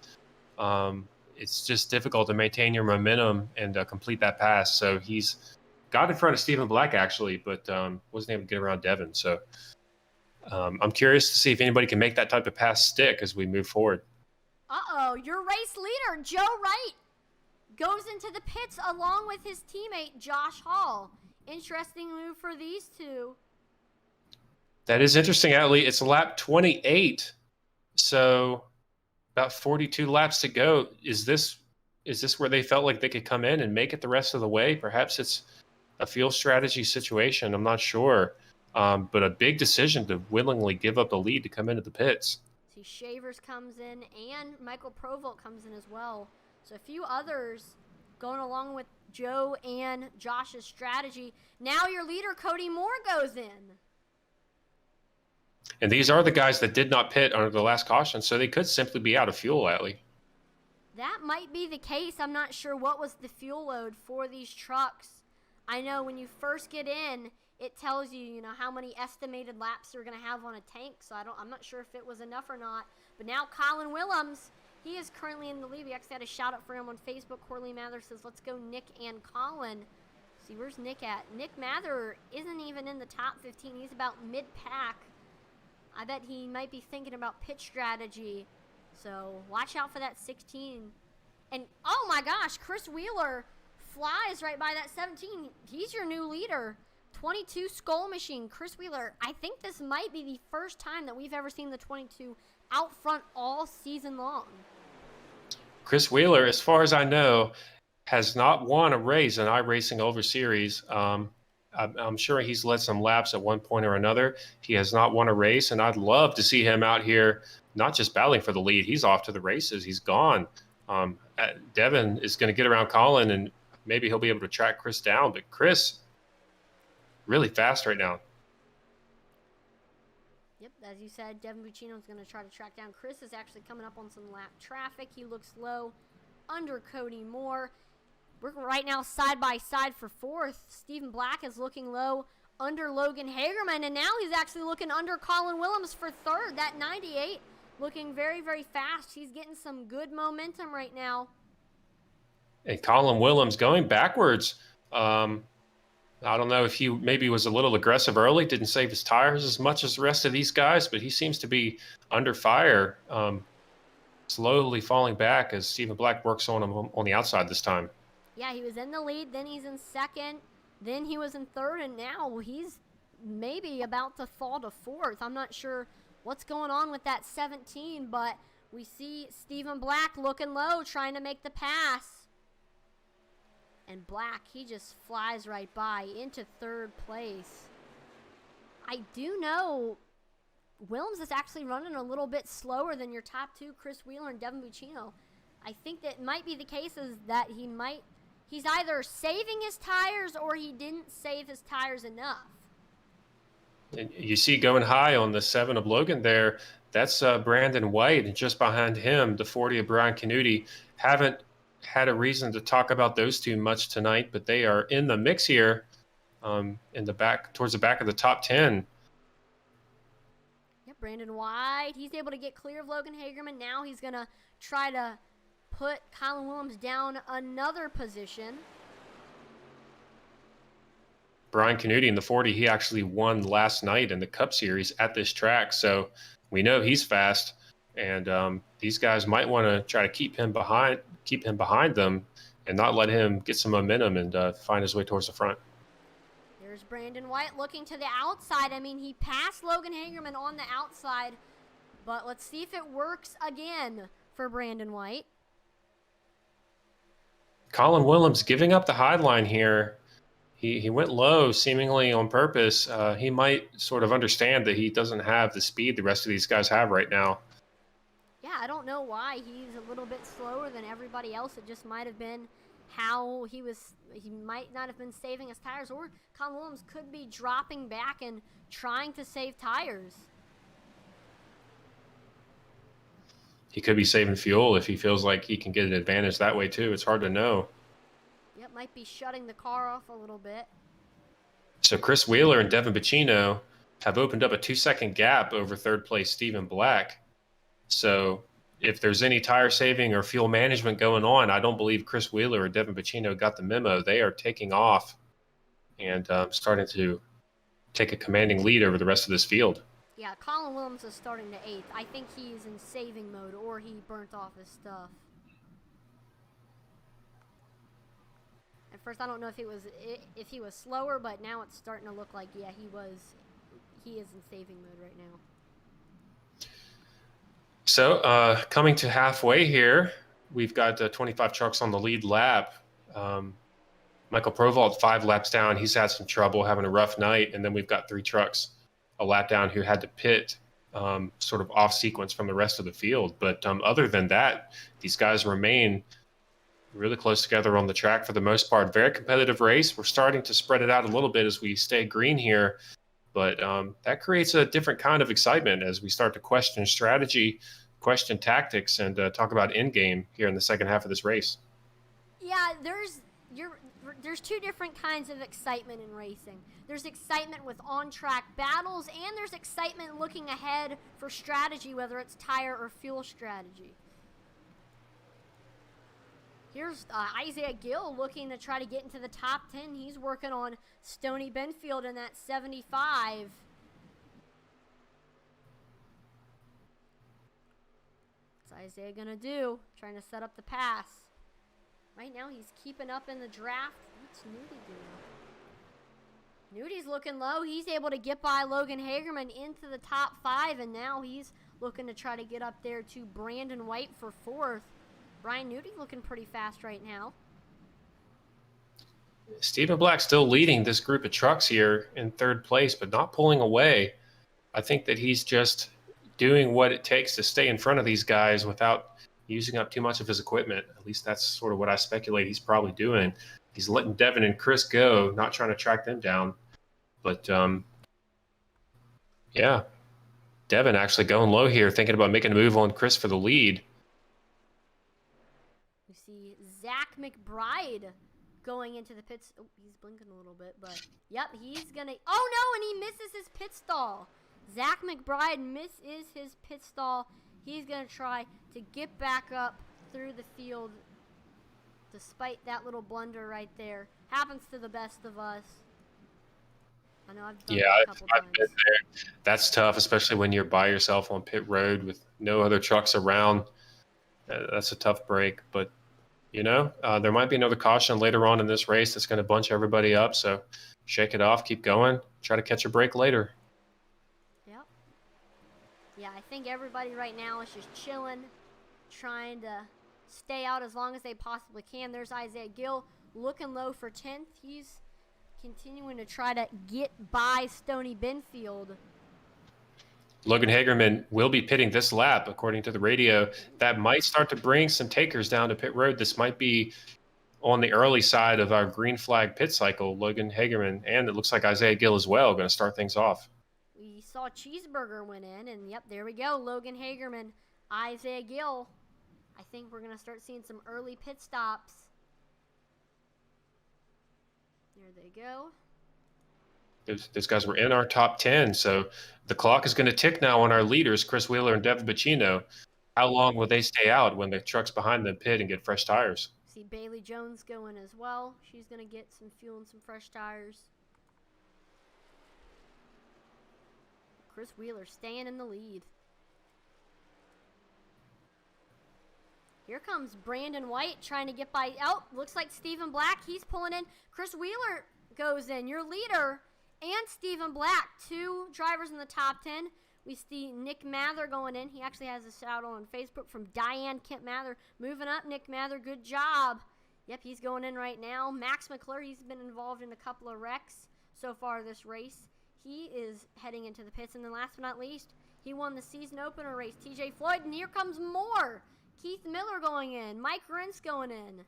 it's just difficult to maintain your momentum and complete that pass. So he's got in front of Stephen Black, actually, but wasn't able to get around Devin. So I'm curious to see if anybody can make that type of pass stick as we move forward. Uh-oh, your race leader, Joe Wright, goes into the pits along with his teammate, Josh Hall. Interesting move for these two. That is interesting, Atlee. It's lap 28, so about 42 laps to go. Is this where they felt like they could come in and make it the rest of the way? Perhaps it's a fuel strategy situation. I'm not sure, but a big decision to willingly give up the lead to come into the pits. See, Shavers comes in and Michael Provolt comes in as well. So a few others going along with Joe and Josh's strategy. Now your leader, Cody Moore, goes in. And these are the guys that did not pit under the last caution, so they could simply be out of fuel, Atlee. That might be the case. I'm not sure what was the fuel load for these trucks. I know when you first get in, it tells you, how many estimated laps they're going to have on a tank. So I'm not sure if it was enough or not. But now Colin Willems, he is currently in the lead. We actually had a shout out for him on Facebook. Corley Mather says, let's go Nick and Colin. See, where's Nick at? Nick Mather isn't even in the top 15. He's about mid-pack. I bet he might be thinking about pit strategy. So watch out for that 16. And, oh my gosh, Chris Wheeler flies right by that 17. He's your new leader. 22 Skull Machine, Chris Wheeler. I think this might be the first time that we've ever seen the 22 out front all season long. Chris Wheeler, as far as I know, has not won a race in iRacing Over Series. I'm sure he's led some laps at one point or another. He has not won a race, and I'd love to see him out here, not just battling for the lead. He's off to the races. He's gone. Devin is going to get around Colin, and maybe he'll be able to track Chris down. But Chris, really fast right now. Yep, as you said, Devin Buccino is going to try to track down. Chris is actually coming up on some lap traffic. He looks low under Cody Moore. We're right now side by side for fourth. Stephen Black is looking low under Logan Hagerman, and now he's actually looking under Colin Willems for third. That 98 looking very, very fast. He's getting some good momentum right now. And Colin Willems going backwards. I don't know if he maybe was a little aggressive early, didn't save his tires as much as the rest of these guys, but he seems to be under fire, slowly falling back as Stephen Black works on him on the outside this time. Yeah, he was in the lead, then he's in second, then he was in third, and now he's maybe about to fall to fourth. I'm not sure what's going on with that 17, but we see Stephen Black looking low, trying to make the pass. And Black, he just flies right by into third place. I do know Willems is actually running a little bit slower than your top two, Chris Wheeler and Devin Buccino. I think that might be the case is that he's either saving his tires or he didn't save his tires enough. And you see going high on the 7 of Logan there, that's Brandon White, and just behind him, the 40 of Brian Canuti. Haven't had a reason to talk about those two much tonight, but they are in the mix here, in the back, towards the back of the top 10. Yep, Brandon White, he's able to get clear of Logan Hagerman. Now he's going to try to put Colin Willems down another position. Brian Canuti in the 40, he actually won last night in the Cup Series at this track, so we know he's fast, and these guys might want to try to keep him behind them and not let him get some momentum and find his way towards the front. There's Brandon White looking to the outside. I mean, he passed Logan Hagerman on the outside, but let's see if it works again for Brandon White. Colin Willems giving up the high line here. He went low seemingly on purpose. He might sort of understand that he doesn't have the speed the rest of these guys have right now. Yeah, I don't know why he's a little bit slower than everybody else. It just might have been how he might not have been saving his tires, or Colin Willems could be dropping back and trying to save tires. He could be saving fuel if he feels like he can get an advantage that way too. It's hard to know. Yep, might be shutting the car off a little bit. So Chris Wheeler and Devin Buccino have opened up a 2-second gap over third place Stephen Black. So if there's any tire saving or fuel management going on, I don't believe Chris Wheeler or Devin Buccino got the memo. They are taking off and starting to take a commanding lead over the rest of this field. Yeah, Colin Willems is starting to 8th. I think he's in saving mode or he burnt off his stuff. At first, I don't know if he was slower, but now it's starting to look like, yeah, he is in saving mode right now. So coming to halfway here, we've got 25 trucks on the lead lap. Michael Provold 5 laps down. He's had some trouble, having a rough night. And then we've got 3 trucks a lap down who had to pit sort of off sequence from the rest of the field. But other than that, these guys remain really close together on the track for the most part. Very competitive race. We're starting to spread it out a little bit as we stay green here. But that creates a different kind of excitement as we start to question strategy, question tactics, and talk about end game here in the second half of this race. Yeah, there's 2 different kinds of excitement in racing. There's excitement with on-track battles, and there's excitement looking ahead for strategy, whether it's tire or fuel strategy. Here's Isaiah Gill looking to try to get into the top 10. He's working on Stoney Benfield in that 75. What's Isaiah going to do? Trying to set up the pass. Right now he's keeping up in the draft. What's Nudie doing? Nudie's looking low. He's able to get by Logan Hagerman into the top 5, and now he's looking to try to get up there to Brandon White for 4th. Brian Nudie looking pretty fast right now. Stephen Black still leading this group of trucks here in 3rd place, but not pulling away. I think that he's just doing what it takes to stay in front of these guys without using up too much of his equipment. At least that's sort of what I speculate he's probably doing. He's letting Devin and Chris go, not trying to track them down. But, yeah, Devin actually going low here, thinking about making a move on Chris for the lead. We see Zach McBride going into the pits. Oh, he's blinking a little bit, but yep, he's gonna. Oh no, and he misses his pit stall. Zach McBride misses his pit stall. He's gonna try to get back up through the field, despite that little blunder right there. Happens to the best of us. I know I've done Yeah, that a couple I've times. been there. That's tough, especially when you're by yourself on pit road with no other trucks around. That's a tough break, but there might be another caution later on in this race that's going to bunch everybody up. So shake it off, keep going, try to catch a break later. Yep. Yeah, I think everybody right now is just chilling, trying to stay out as long as they possibly can. There's Isaiah Gill looking low for 10th. He's continuing to try to get by Stoney Benfield. Logan Hagerman will be pitting this lap, according to the radio. That might start to bring some takers down to pit road. This might be on the early side of our green flag pit cycle. Logan Hagerman, and it looks like Isaiah Gill as well, going to start things off. We saw Cheeseburger went in, and yep, there we go. Logan Hagerman, Isaiah Gill. I think we're going to start seeing some early pit stops. There they go. Those guys were in our top 10, so the clock is going to tick now on our leaders, Chris Wheeler and Devin Bacino. How long will they stay out when the truck's behind the pit and get fresh tires? See Bailey Jones going as well. She's going to get some fuel and some fresh tires. Chris Wheeler staying in the lead. Here comes Brandon White trying to get by. Oh, looks like Stephen Black. He's pulling in. Chris Wheeler goes in. Your leader and Stephen Black, 2 drivers in the top 10. We see Nick Mather going in. He actually has a shout out on Facebook from Diane Kent Mather. Moving up, Nick Mather. Good job. Yep, he's going in right now. Max McClure, he's been involved in a couple of wrecks so far this race. He is heading into the pits. And then last but not least, he won the season opener race. TJ Floyd, and here comes more. Keith Miller going in. Mike Rentz going in.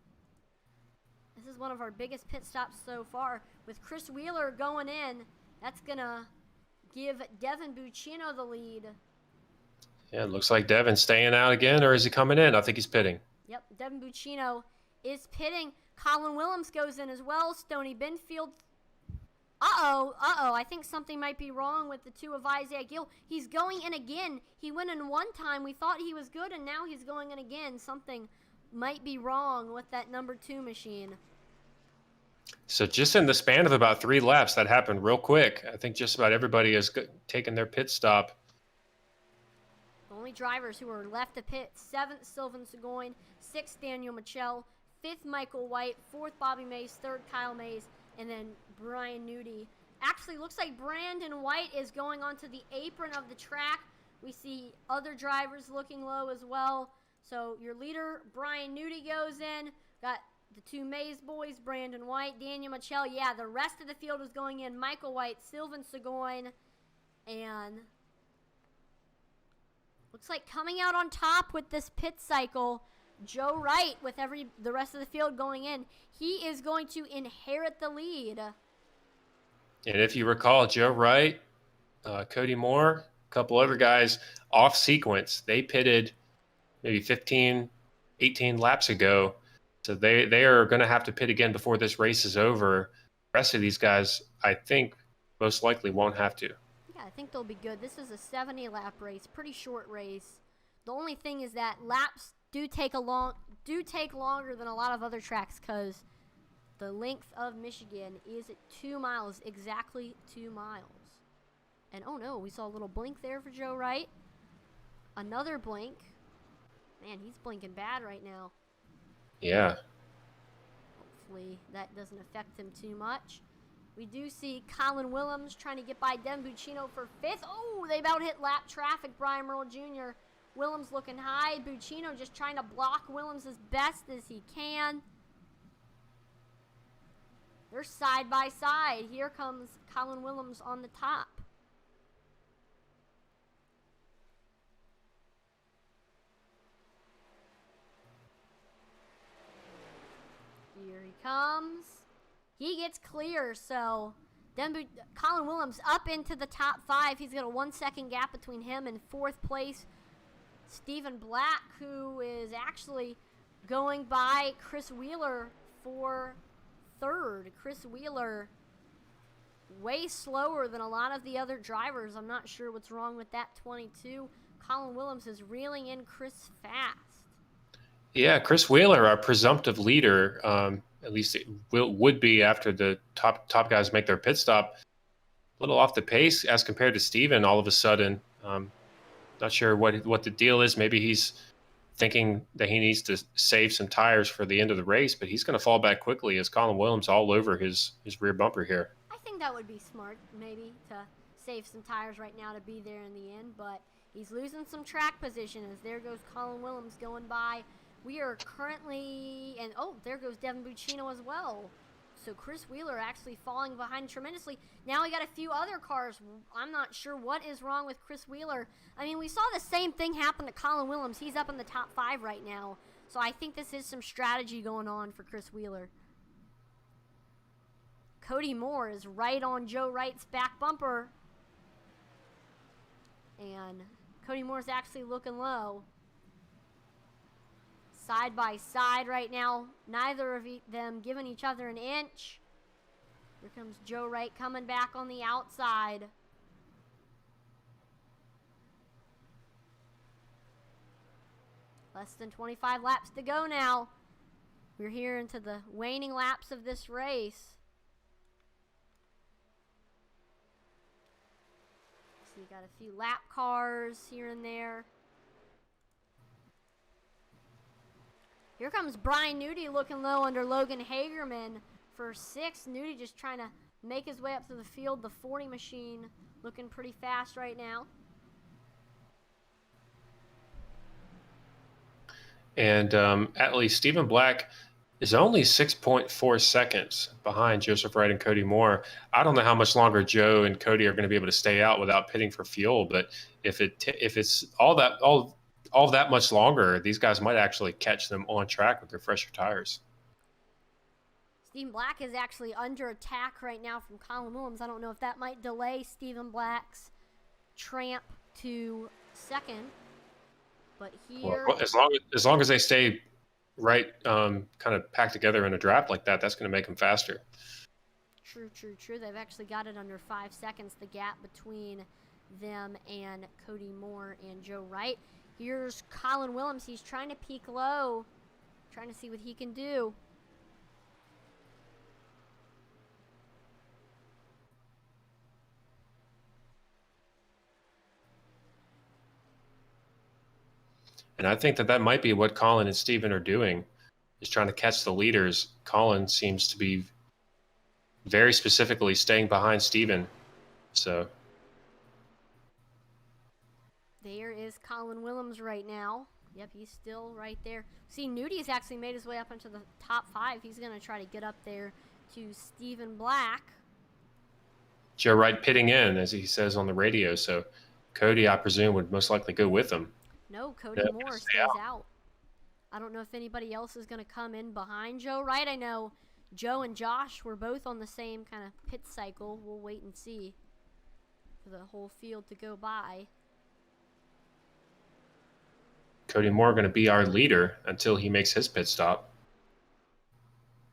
This is one of our biggest pit stops so far. With Chris Wheeler going in, that's going to give Devin Buccino the lead. Yeah, it looks like Devin's staying out again, or is he coming in? I think he's pitting. Yep, Devin Buccino is pitting. Colin Willems goes in as well. Stoney Benfield. I think something might be wrong with the 2 of Isaiah Gill. He's going in again. He went in one time. We thought he was good, and now he's going in again. Something might be wrong with that number 2 machine. So just in the span of about 3 laps, that happened real quick. I think just about everybody has taken their pit stop. The only drivers who are left to pit, 7th, Sylvan Seguin, 6th, Daniel Michel, 5th, Michael White, 4th, Bobby Mays, 3rd, Kyle Mays, and then Brian Nudie. Actually, looks like Brandon White is going onto the apron of the track. We see other drivers looking low as well. So your leader, Brian Nudie, goes in. Got the 2 Mays boys, Brandon White, Daniel Michel. Yeah, the rest of the field is going in. Michael White, Sylvan Seguin, and looks like coming out on top with this pit cycle, Joe Wright, with the rest of the field going in. He is going to inherit the lead. And if you recall, Joe Wright, Cody Moore, a couple other guys off sequence. They pitted maybe 15, 18 laps ago. So they are going to have to pit again before this race is over. The rest of these guys, I think, most likely won't have to. Yeah, I think they'll be good. This is a 70-lap race, pretty short race. The only thing is that laps do take longer than a lot of other tracks because the length of Michigan is 2 miles, exactly 2 miles. And oh no, we saw a little blink there for Joe Wright. Another blink. Man, he's blinking bad right now. Yeah. Hopefully that doesn't affect him too much. We do see Colin Willems trying to get by Devin Buccino for 5th. Oh, they about hit lap traffic, Brian Merle Jr. Willems looking high. Buccino just trying to block Willems as best as he can. They're side by side. Here comes Colin Willems on the top. Here he comes. He gets clear, so then Colin Willems up into the top 5. He's got a 1-second gap between him and 4th place Stephen Black, who is actually going by Chris Wheeler for third. Chris Wheeler way slower than a lot of the other drivers. I'm not sure what's wrong with that 22. Colin Williams is reeling in Chris fast. Yeah, Chris Wheeler, our presumptive leader, at least it would be after the top guys make their pit stop, a little off the pace as compared to Steven all of a sudden. Not sure what the deal is. Maybe he's thinking that he needs to save some tires for the end of the race, but he's going to fall back quickly as Colin Williams all over his rear bumper here. I think that would be smart, maybe, to save some tires right now to be there in the end, but he's losing some track position as there goes Colin Williams going by. We are currently, and oh, there goes Devin Buccino as well. So Chris Wheeler actually falling behind tremendously. Now we got a few other cars. I'm not sure what is wrong with Chris Wheeler. I mean, we saw the same thing happen to Colin Williams. He's up in the top 5 right now. So I think this is some strategy going on for Chris Wheeler. Cody Moore is right on Joe Wright's back bumper. And Cody Moore's actually looking low. Side by side right now. Neither of them giving each other an inch. Here comes Joe Wright coming back on the outside. Less than 25 laps to go now. We're here into the waning laps of this race. So you got a few lap cars here and there. Here comes Brian Nudie looking low under Logan Hagerman for 6th. Nudie just trying to make his way up to the field. The 40 machine looking pretty fast right now. And at least Stephen Black is only 6.4 seconds behind Joseph Wright and Cody Moore. I don't know how much longer Joe and Cody are going to be able to stay out without pitting for fuel, but if it's all that much longer, these guys might actually catch them on track with their fresher tires. Stephen Black is actually under attack right now from Colin Williams. I don't know if that might delay Stephen Black's tramp to 2nd. But here, well, as long as they stay right, kind of packed together in a draft like that, that's going to make them faster. True. They've actually got it under 5 seconds, the gap between them and Cody Moore and Joe Wright. Here's Colin Williams. He's trying to peak low, trying to see what he can do. And I think that might be what Colin and Steven are doing, is trying to catch the leaders. Colin seems to be very specifically staying behind Steven. So there is Colin Williams right now. Yep, he's still right there. See, Nudie's actually made his way up into the top 5. He's going to try to get up there to Stephen Black. Joe Wright pitting in, as he says on the radio. So Cody, I presume, would most likely go with him. No, Cody Moore stays out. I don't know if anybody else is going to come in behind Joe Wright. I know Joe and Josh were both on the same kind of pit cycle. We'll wait and see for the whole field to go by. Cody Moore going to be our leader until he makes his pit stop.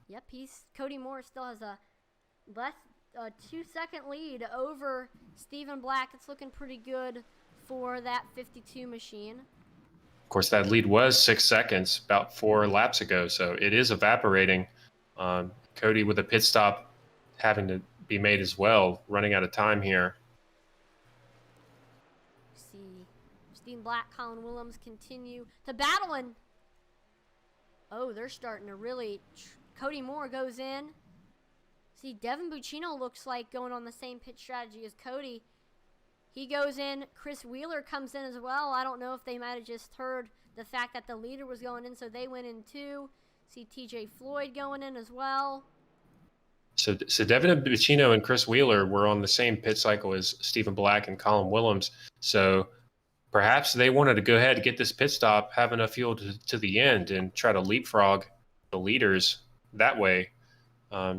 Yep, Cody Moore still has a 2-second lead over Stephen Black. It's looking pretty good for that 52 machine. Of course, that lead was 6 seconds about 4 laps ago, so it is evaporating. Cody with a pit stop having to be made as well, running out of time here. See, Stephen Black, Colin Williams continue to battle, and oh, they're starting to really. Cody Moore goes in. See, Devin Buccino looks like going on the same pit strategy as Cody. He goes in. Chris Wheeler comes in as well. I don't know if they might have just heard the fact that the leader was going in, so they went in too. See TJ Floyd going in as well. So Devin Buccino and Chris Wheeler were on the same pit cycle as Stephen Black and Colin Williams. So perhaps they wanted to go ahead and get this pit stop, have enough fuel to the end, and try to leapfrog the leaders that way.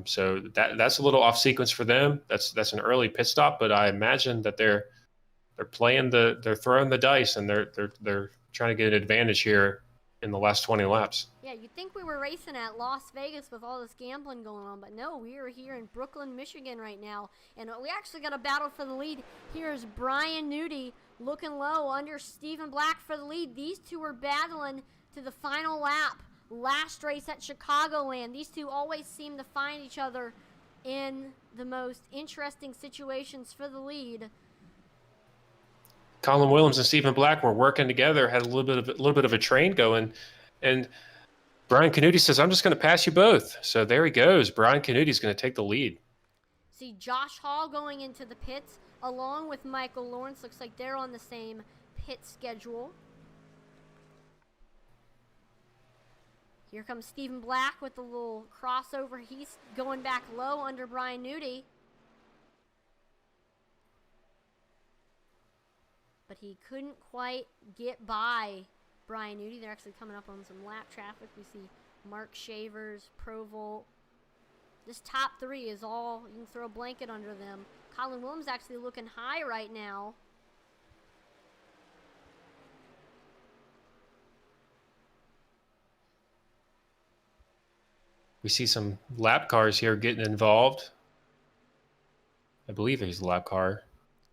So that's a little off sequence for them. That's an early pit stop, but I imagine that they're throwing the dice, and they're trying to get an advantage here in the last 20 laps. Yeah, you'd think we were racing at Las Vegas with all this gambling going on, but no, we are here in Brooklyn, Michigan right now, and we actually got a battle for the lead. Here's Brian Nudie looking low under Stephen Black for the lead. These two are battling to the final lap. Last race at Chicagoland. These two always seem to find each other in the most interesting situations for the lead. Colin Williams and Stephen Black were working together, had a little bit of a train going, and Brian Canuti says, "I'm just going to pass you both." So there he goes. Brian Canuti's going to take the lead. See Josh Hall going into the pits along with Michael Lawrence. Looks like they're on the same pit schedule. Here comes Stephen Black with a little crossover. He's going back low under Brian Nudie. But he couldn't quite get by Brian Nudie. They're actually coming up on some lap traffic. We see Mark Shavers, Provolt. This top three is all, you can throw a blanket under them. Colin Williams actually looking high right now. We see some lap cars here getting involved. I believe he's a lap car.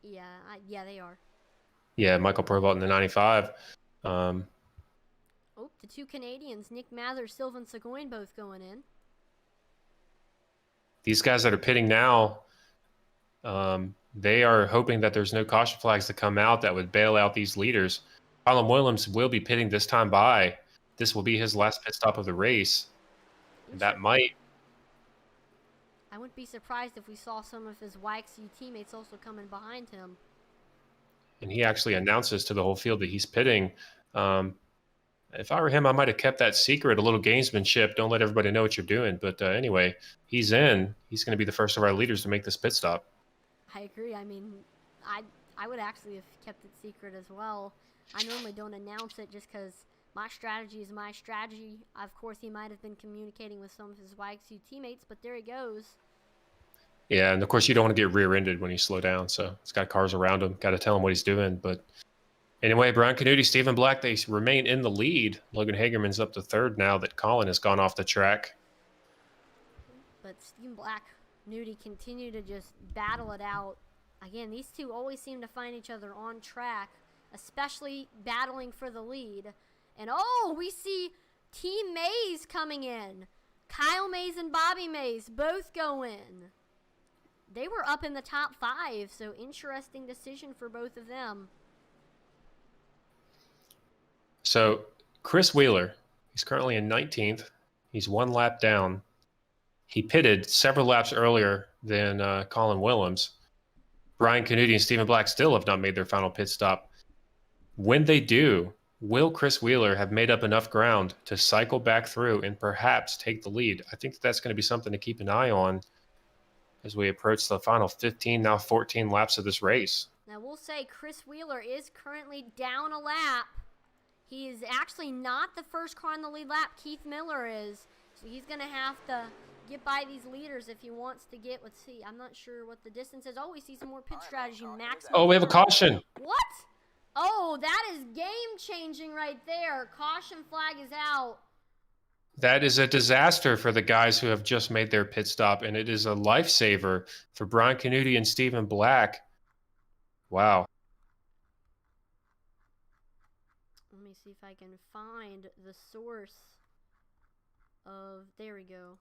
Yeah, yeah, they are. Yeah, Michael Provolt in the 95. Oh, the two Canadians, Nick Mather, Sylvain Seguin, both going in. These guys that are pitting now, they are hoping that there's no caution flags to come out that would bail out these leaders. Colin Williams will be pitting this time by. This will be his last pit stop of the race. And that might. I wouldn't be surprised if we saw some of his YXU teammates also coming behind him. And he actually announces to the whole field that he's pitting. If I were him, I might have kept that secret, a little gamesmanship. Don't let everybody know what you're doing. But anyway, he's in. He's going to be the first of our leaders to make this pit stop. I agree. I mean, I would actually have kept it secret as well. I normally don't announce it just because my strategy is my strategy. Of course, he might have been communicating with some of his YXU teammates, but there he goes. Yeah, and of course, you don't want to get rear-ended when you slow down. So he's got cars around him. Got to tell him what he's doing. But anyway, Brian Canuti, Stephen Black, they remain in the lead. Logan Hagerman's up to third now that Colin has gone off the track. But Stephen Black, Nudie continue to just battle it out. Again, these two always seem to find each other on track, especially battling for the lead. And oh, we see Team Mays coming in. Kyle Mays and Bobby Mays both go in. They were up in the top 5, so interesting decision for both of them. So Chris Wheeler, he's currently in 19th. He's one lap down. He pitted several laps earlier than Colin Williams. Brian Canuti and Stephen Black still have not made their final pit stop. When they do, will Chris Wheeler have made up enough ground to cycle back through and perhaps take the lead? I think that's going to be something to keep an eye on as we approach the final 15, now 14 laps of this race. Now, we'll say Chris Wheeler is currently down a lap. He is actually not the first car on the lead lap. Keith Miller is. So he's going to have to get by these leaders if he wants to get, let's see, I'm not sure what the distance is. Oh, we see some more pit strategy. Max. Oh, we have a caution. What? Oh, that is game-changing right there. Caution flag is out. That is a disaster for the guys who have just made their pit stop, and it is a lifesaver for Brian Canuti and Stephen Black. Wow. Let me see if I can find the source of... There we go.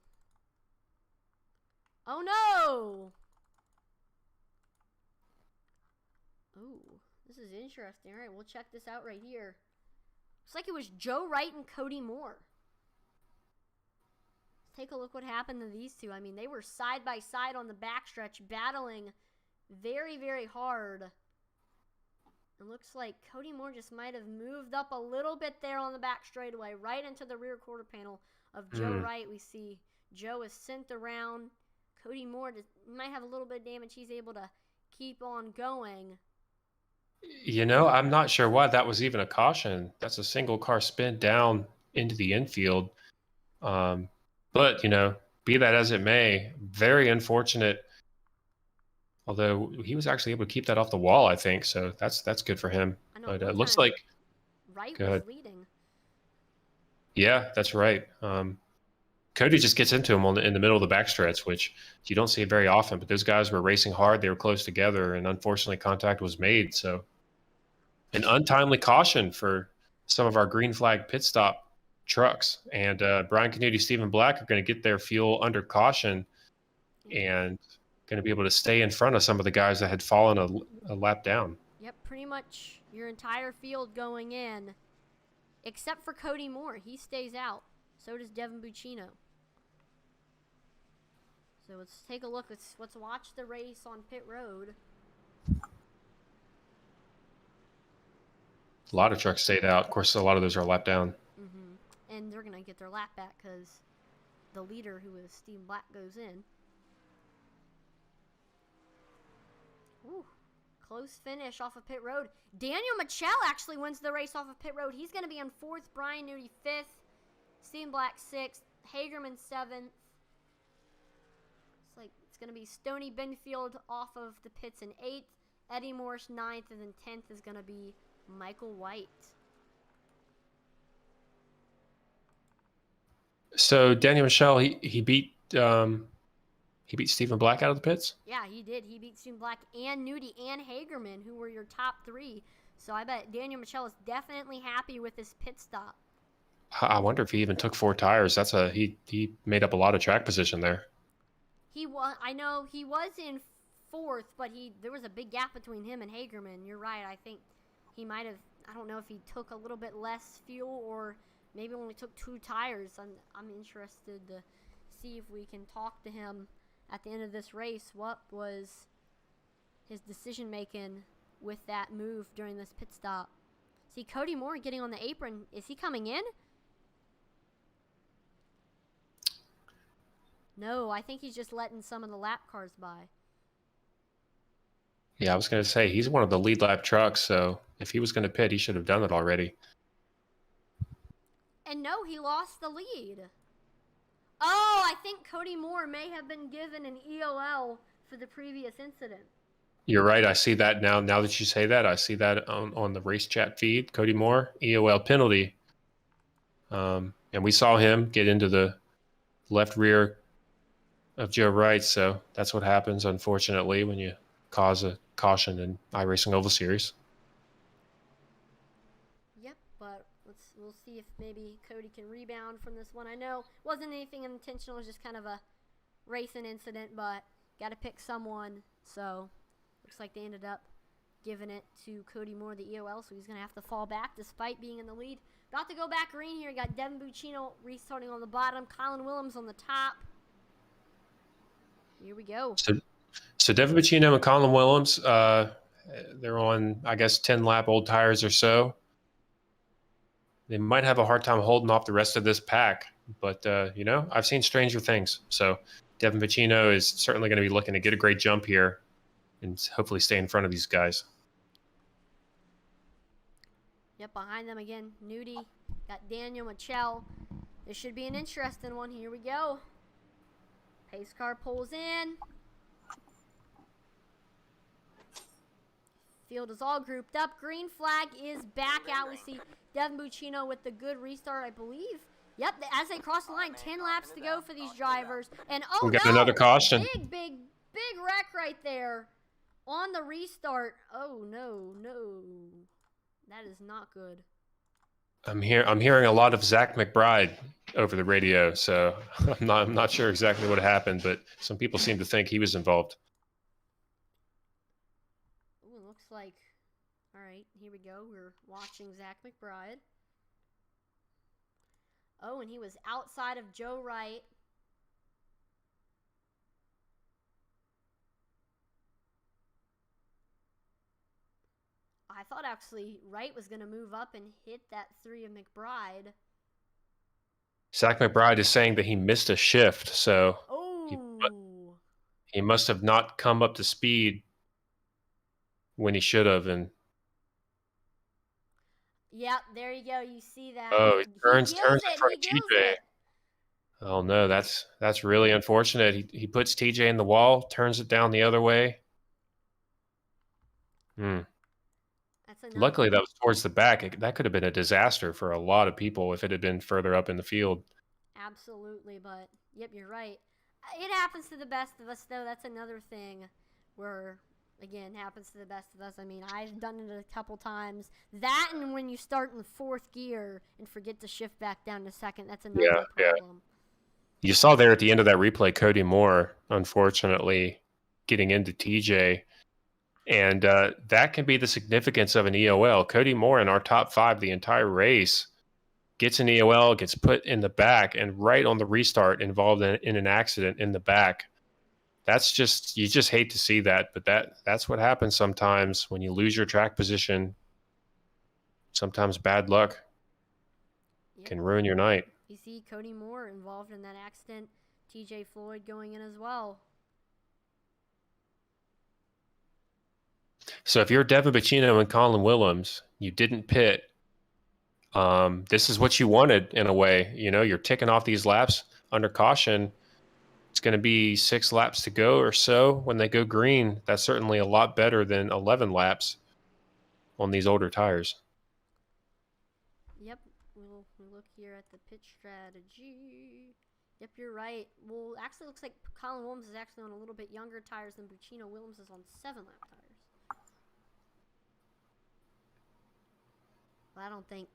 Oh, no! Ooh, this is interesting. All right, we'll check this out right here. Looks like it was Joe Wright and Cody Moore. Take a look what happened to these two. I mean, they were side by side on the backstretch, battling very, very hard. It looks like Cody Moore just might have moved up a little bit there on the back straightaway, right into the rear quarter panel of Joe Wright. We see Joe is sent around. Cody Moore might have a little bit of damage. He's able to keep on going. You know, I'm not sure why that was even a caution. That's a single car spin down into the infield. But, you know, be that as it may, very unfortunate. Although he was actually able to keep that off the wall, I think. So that's good for him. I know, But it looks like Wright was leading. Yeah, that's right. Cody just gets into him in the middle of the backstretch, which you don't see very often. But those guys were racing hard; they were close together, and unfortunately, contact was made. So, an untimely caution for some of our green flag pit stop trucks, and Brian Canuti, Stephen Black are going to get their fuel under caution, and going to be able to stay in front of some of the guys that had fallen a lap down. Yep, pretty much your entire field going in, except for Cody Moore. He stays out. So does Devin Buccino. So let's take a look. Let's watch the race on pit road. A lot of trucks stayed out. Of course, a lot of those are a lap down. And they're going to get their lap back because the leader, who is Steve Black, goes in. Ooh, close finish off of pit road. Daniel Michel actually wins the race off of pit road. He's going to be on 4th, Brian Newty 5th, Steve Black 6th, Hagerman 7th. It's going to be Stoney Benfield off of the pits in 8th, Eddie Morris 9th, and then 10th is going to be Michael White. So Daniel Michel, he beat Stephen Black out of the pits? Yeah, he did. He beat Stephen Black and Newty and Hagerman, who were your top 3. So I bet Daniel Michel is definitely happy with his pit stop. I wonder if he even took 4 tires. He made up a lot of track position there. I know he was in 4th, but there was a big gap between him and Hagerman. You're right. I think he might have. I don't know if he took a little bit less fuel or maybe only took 2 tires. I'm interested to see if we can talk to him at the end of this race. What was his decision making with that move during this pit stop? See Cody Moore getting on the apron. Is he coming in? No, I think he's just letting some of the lap cars by. Yeah, I was going to say, he's one of the lead lap trucks, so if he was going to pit, he should have done it already. And no, he lost the lead. Oh, I think Cody Moore may have been given an EOL for the previous incident. You're right. I see that now. Now that you say that, I see that on the race chat feed. Cody Moore, EOL penalty. And we saw him get into the left rear of Joe Wright, so that's what happens, unfortunately, when you cause a caution in iRacing Oval Series. Yep, but we'll see if maybe Cody can rebound from this one. I know it wasn't anything intentional, it was just kind of a racing incident, but got to pick someone, so looks like they ended up giving it to Cody Moore, the EOL, so he's going to have to fall back despite being in the lead. About to go back green here. You got Devin Buccino restarting on the bottom, Colin Willems on the top. Here we go. So Devin Buccino and Colin Willems, they're on, I guess, 10-lap old tires or so. They might have a hard time holding off the rest of this pack, but, I've seen stranger things. So Devin Buccino is certainly going to be looking to get a great jump here and hopefully stay in front of these guys. Yep, behind them again, Newty. Got Daniel Michel. This should be an interesting one. Here we go. Pace car pulls in. Field is all grouped up. Green flag is back out. We see Devin Buccino with the good restart, I believe. Yep, as they cross the line, 10 laps to go for these drivers. And we got another caution. Big wreck right there on the restart. Oh, no. That is not good. I'm hearing a lot of Zach McBride over the radio, so I'm not sure exactly what happened, but some people seem to think he was involved. Ooh, it looks like. All right, here we go. We're watching Zach McBride. Oh, and he was outside of Joe Wright. I thought actually Wright was going to move up and hit that 3 of McBride. Zach McBride is saying that he missed a shift, so he must have not come up to speed when he should have. And yep, there you go. You see that? Oh, he turns in front of TJ. Oh no, that's really unfortunate. He puts TJ in the wall, turns it down the other way. That's That's another. Luckily, that was towards the back. That could have been a disaster for a lot of people if it had been further up in the field. Absolutely, but yep, you're right. It happens to the best of us, though. That's another thing where, again, happens to the best of us. I mean, I've done it a couple times. That and when you start in fourth gear and forget to shift back down to second, that's another problem. You saw there at the end of that replay, Cody Moore, unfortunately, getting into TJ. And that can be the significance of an EOL. Cody Moore in our top 5 the entire race gets an EOL, gets put in the back, and right on the restart involved in an accident in the back. That's just, you just hate to see that, but that's what happens sometimes when you lose your track position. Sometimes bad luck can ruin your night. You see Cody Moore involved in that accident, TJ Floyd going in as well. So if you're Devin Bacino and Colin Willems, you didn't pit. This is what you wanted in a way. You know, you're ticking off these laps under caution. It's going to be 6 laps to go or so when they go green. That's certainly a lot better than 11 laps on these older tires. Yep, we'll look here at the pit strategy. Yep, you're right. Well, actually looks like Colin Willems is actually on a little bit younger tires than Bacino. Willems is on 7-lap tires. But I don't think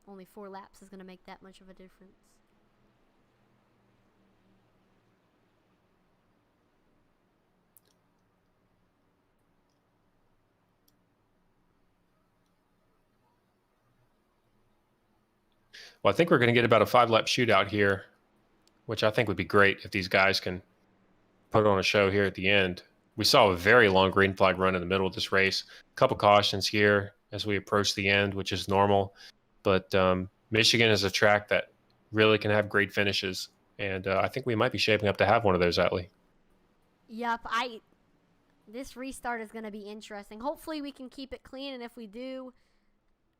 only 4 laps is going to make that much of a difference. Well, I think we're going to get about a 5-lap shootout here, which I think would be great if these guys can put on a show here at the end. We saw a very long green flag run in the middle of this race. A couple cautions here as we approach the end, which is normal. But Michigan is a track that really can have great finishes. And I think we might be shaping up to have one of those, Atlee. Yep, this restart is going to be interesting. Hopefully we can keep it clean, and if we do,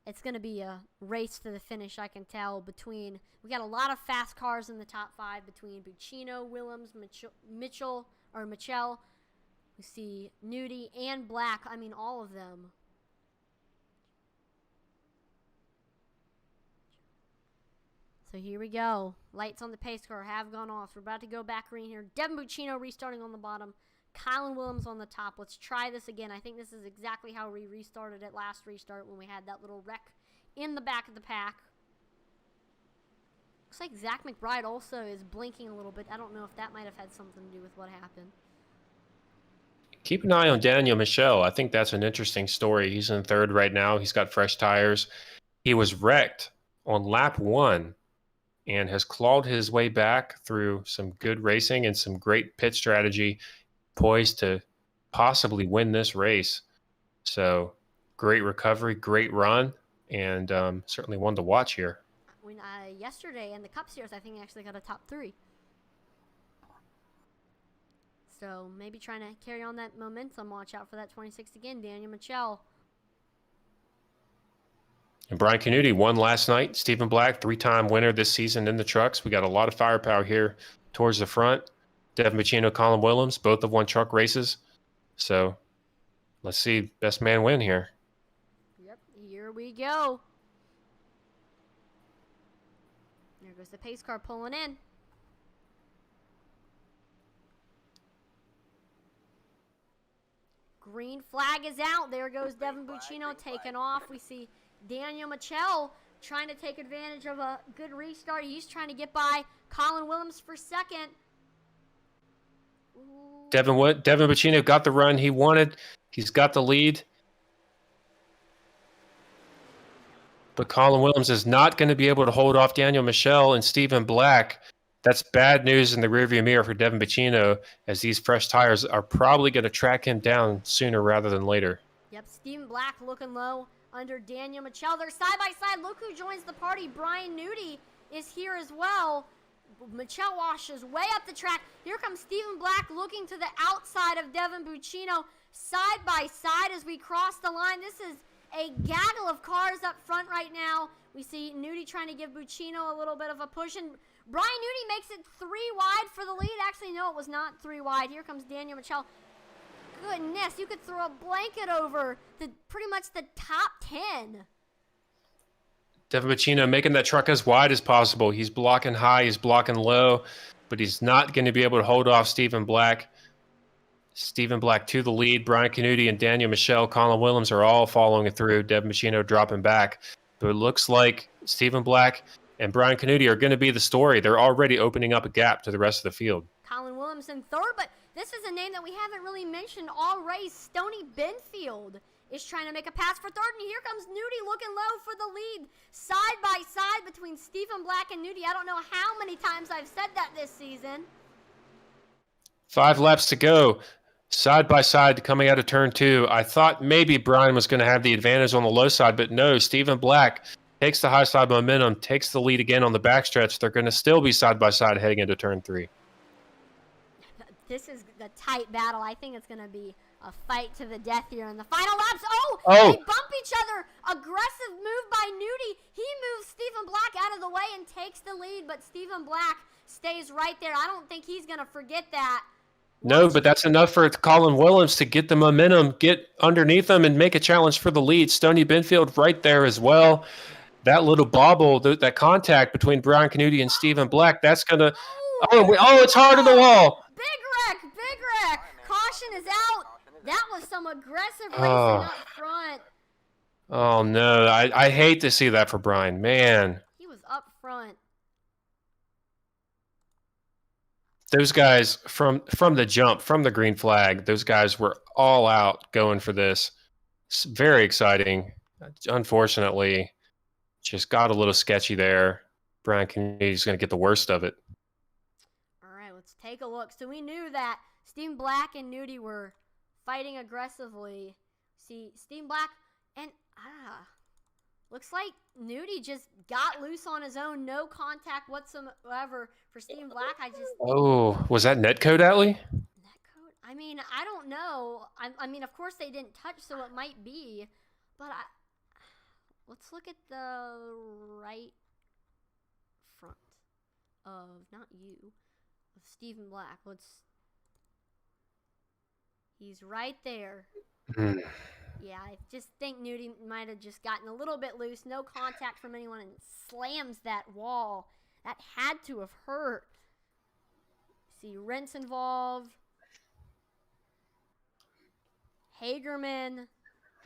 it's going to be a race to the finish, I can tell. We got a lot of fast cars in the top 5 between Bacino, Willems, Mitchell. We see Nudie and Black. I mean, all of them. So here we go. Lights on the pace car have gone off. We're about to go back green here. Devin Bacino restarting on the bottom. Colin Willems on the top. Let's try this again. I think this is exactly how we restarted it last restart when we had that little wreck in the back of the pack. Looks like Zach McBride also is blinking a little bit. I don't know if that might have had something to do with what happened. Keep an eye on Daniel Michel. I think that's an interesting story. He's in 3rd right now. He's got fresh tires. He was wrecked on lap 1 and has clawed his way back through some good racing and some great pit strategy, poised to possibly win this race. So great recovery, great run, and certainly one to watch here. Yesterday in the Cup Series, I think he actually got a top 3. So maybe trying to carry on that momentum. Watch out for that 26 again, Daniel Michel. And Brian Canuti won last night. Stephen Black, 3-time winner this season in the trucks. We got a lot of firepower here towards the front. Devin Bacino, Colin Willems, both have won truck races. So let's see, best man win here. Yep, here we go. There goes the pace car pulling in. Green flag is out. There goes Devin Bacino taking off. We see Daniel Michel trying to take advantage of a good restart. He's trying to get by Colin Willems for second. Ooh. Devin Bacino got the run he wanted. He's got the lead. But Colin Willems is not going to be able to hold off Daniel Michel and Stephen Black. That's bad news in the rearview mirror for Devin Bacino, as these fresh tires are probably going to track him down sooner rather than later. Yep, Stephen Black looking low under Daniel Michel. They're side by side. Look who joins the party. Brian Nudie is here as well. Michel washes way up the track. Here comes Stephen Black looking to the outside of Devin Bacino. Side by side as we cross the line. This is a gaggle of cars up front right now. We see Nudie trying to give Bacino a little bit of a push, and Brian Nudie makes it 3 wide for the lead. Actually, no, it was not 3 wide. Here comes Daniel Michel. Goodness, you could throw a blanket over pretty much the top 10. Devin Bacino making that truck as wide as possible. He's blocking high, he's blocking low, but he's not going to be able to hold off Stephen Black. Stephen Black to the lead. Brian Canuti and Daniel Michelle, Colin Williams are all following it through. Devin Bacino dropping back. But it looks like Stephen Black and Brian Canuti are going to be the story. They're already opening up a gap to the rest of the field. Colin Williams in third, but this is a name that we haven't really mentioned all race. Stony Benfield is trying to make a pass for third, and here comes Nudie looking low for the lead. Side by side between Stephen Black and Nudie. I don't know how many times I've said that this season. 5 laps to go. Side by side coming out of turn 2. I thought maybe Brian was going to have the advantage on the low side, but no, Stephen Black takes the high side momentum, takes the lead again on the backstretch. They're going to still be side by side heading into turn 3. This is the tight battle. I think it's going to be a fight to the death here in the final laps. Oh, they bump each other. Aggressive move by Nudie. He moves Stephen Black out of the way and takes the lead, but Stephen Black stays right there. I don't think he's going to forget that. No, but that's enough for Colin Williams to get the momentum, get underneath him, and make a challenge for the lead. Stony Benfield right there as well. That little bobble, that contact between Brian Canuti and Stephen Black, that's going to – it's hard on the wall. Big wreck. Caution is out. That was some aggressive racing up front. Oh, no. I hate to see that for Brian. Man. He was up front. Those guys from the jump, from the green flag, those guys were all out going for this. It's very exciting. Unfortunately, just got a little sketchy there. Brian Canadi's going to get the worst of it. All right, let's take a look. So we knew that Stephen Black and Nudie were fighting aggressively. See, Stephen Black and looks like Nudie just got loose on his own. No contact whatsoever for Stephen Black. Was that netcode, Atlee? Netcode? I mean, I don't know. I mean, of course they didn't touch, so it might be. But let's look at the right front of, not you, of Stephen Black. He's right there. Yeah, I just think Nudie might have just gotten a little bit loose. No contact from anyone, and slams that wall. That had to have hurt. See, Rent's involved. Hagerman.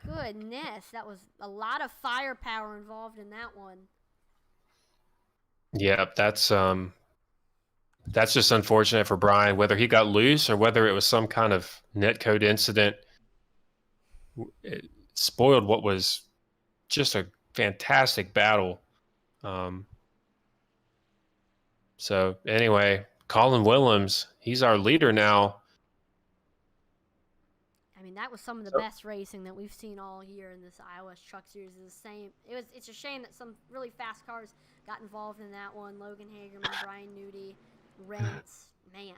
Goodness, that was a lot of firepower involved in that one. Yeah, that's just unfortunate for Brian, whether he got loose or whether it was some kind of netcode incident. It spoiled what was just a fantastic battle. So anyway, Colin Williams, he's our leader now. I mean, that was some of the best racing that we've seen all year in this iOS Truck Series. It's a shame that some really fast cars got involved in that one. Logan Hagerman, Brian Nudie, Rents, man.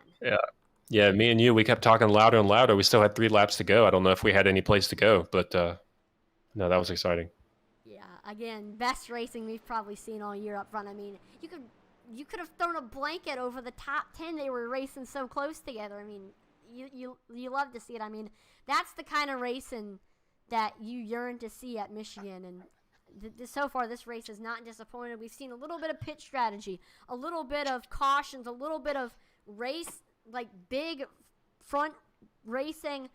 Yeah, me and you, we kept talking louder and louder. We still had 3 laps to go. I don't know if we had any place to go, but no, that was exciting. Yeah, again, best racing we've probably seen all year up front. I mean, you could have thrown a blanket over the top 10. They were racing so close together. I mean, you love to see it. I mean, that's the kind of racing that you yearn to see at Michigan. And so far, this race has not disappointed. We've seen a little bit of pit strategy, a little bit of cautions, a little bit of race, like big front racing.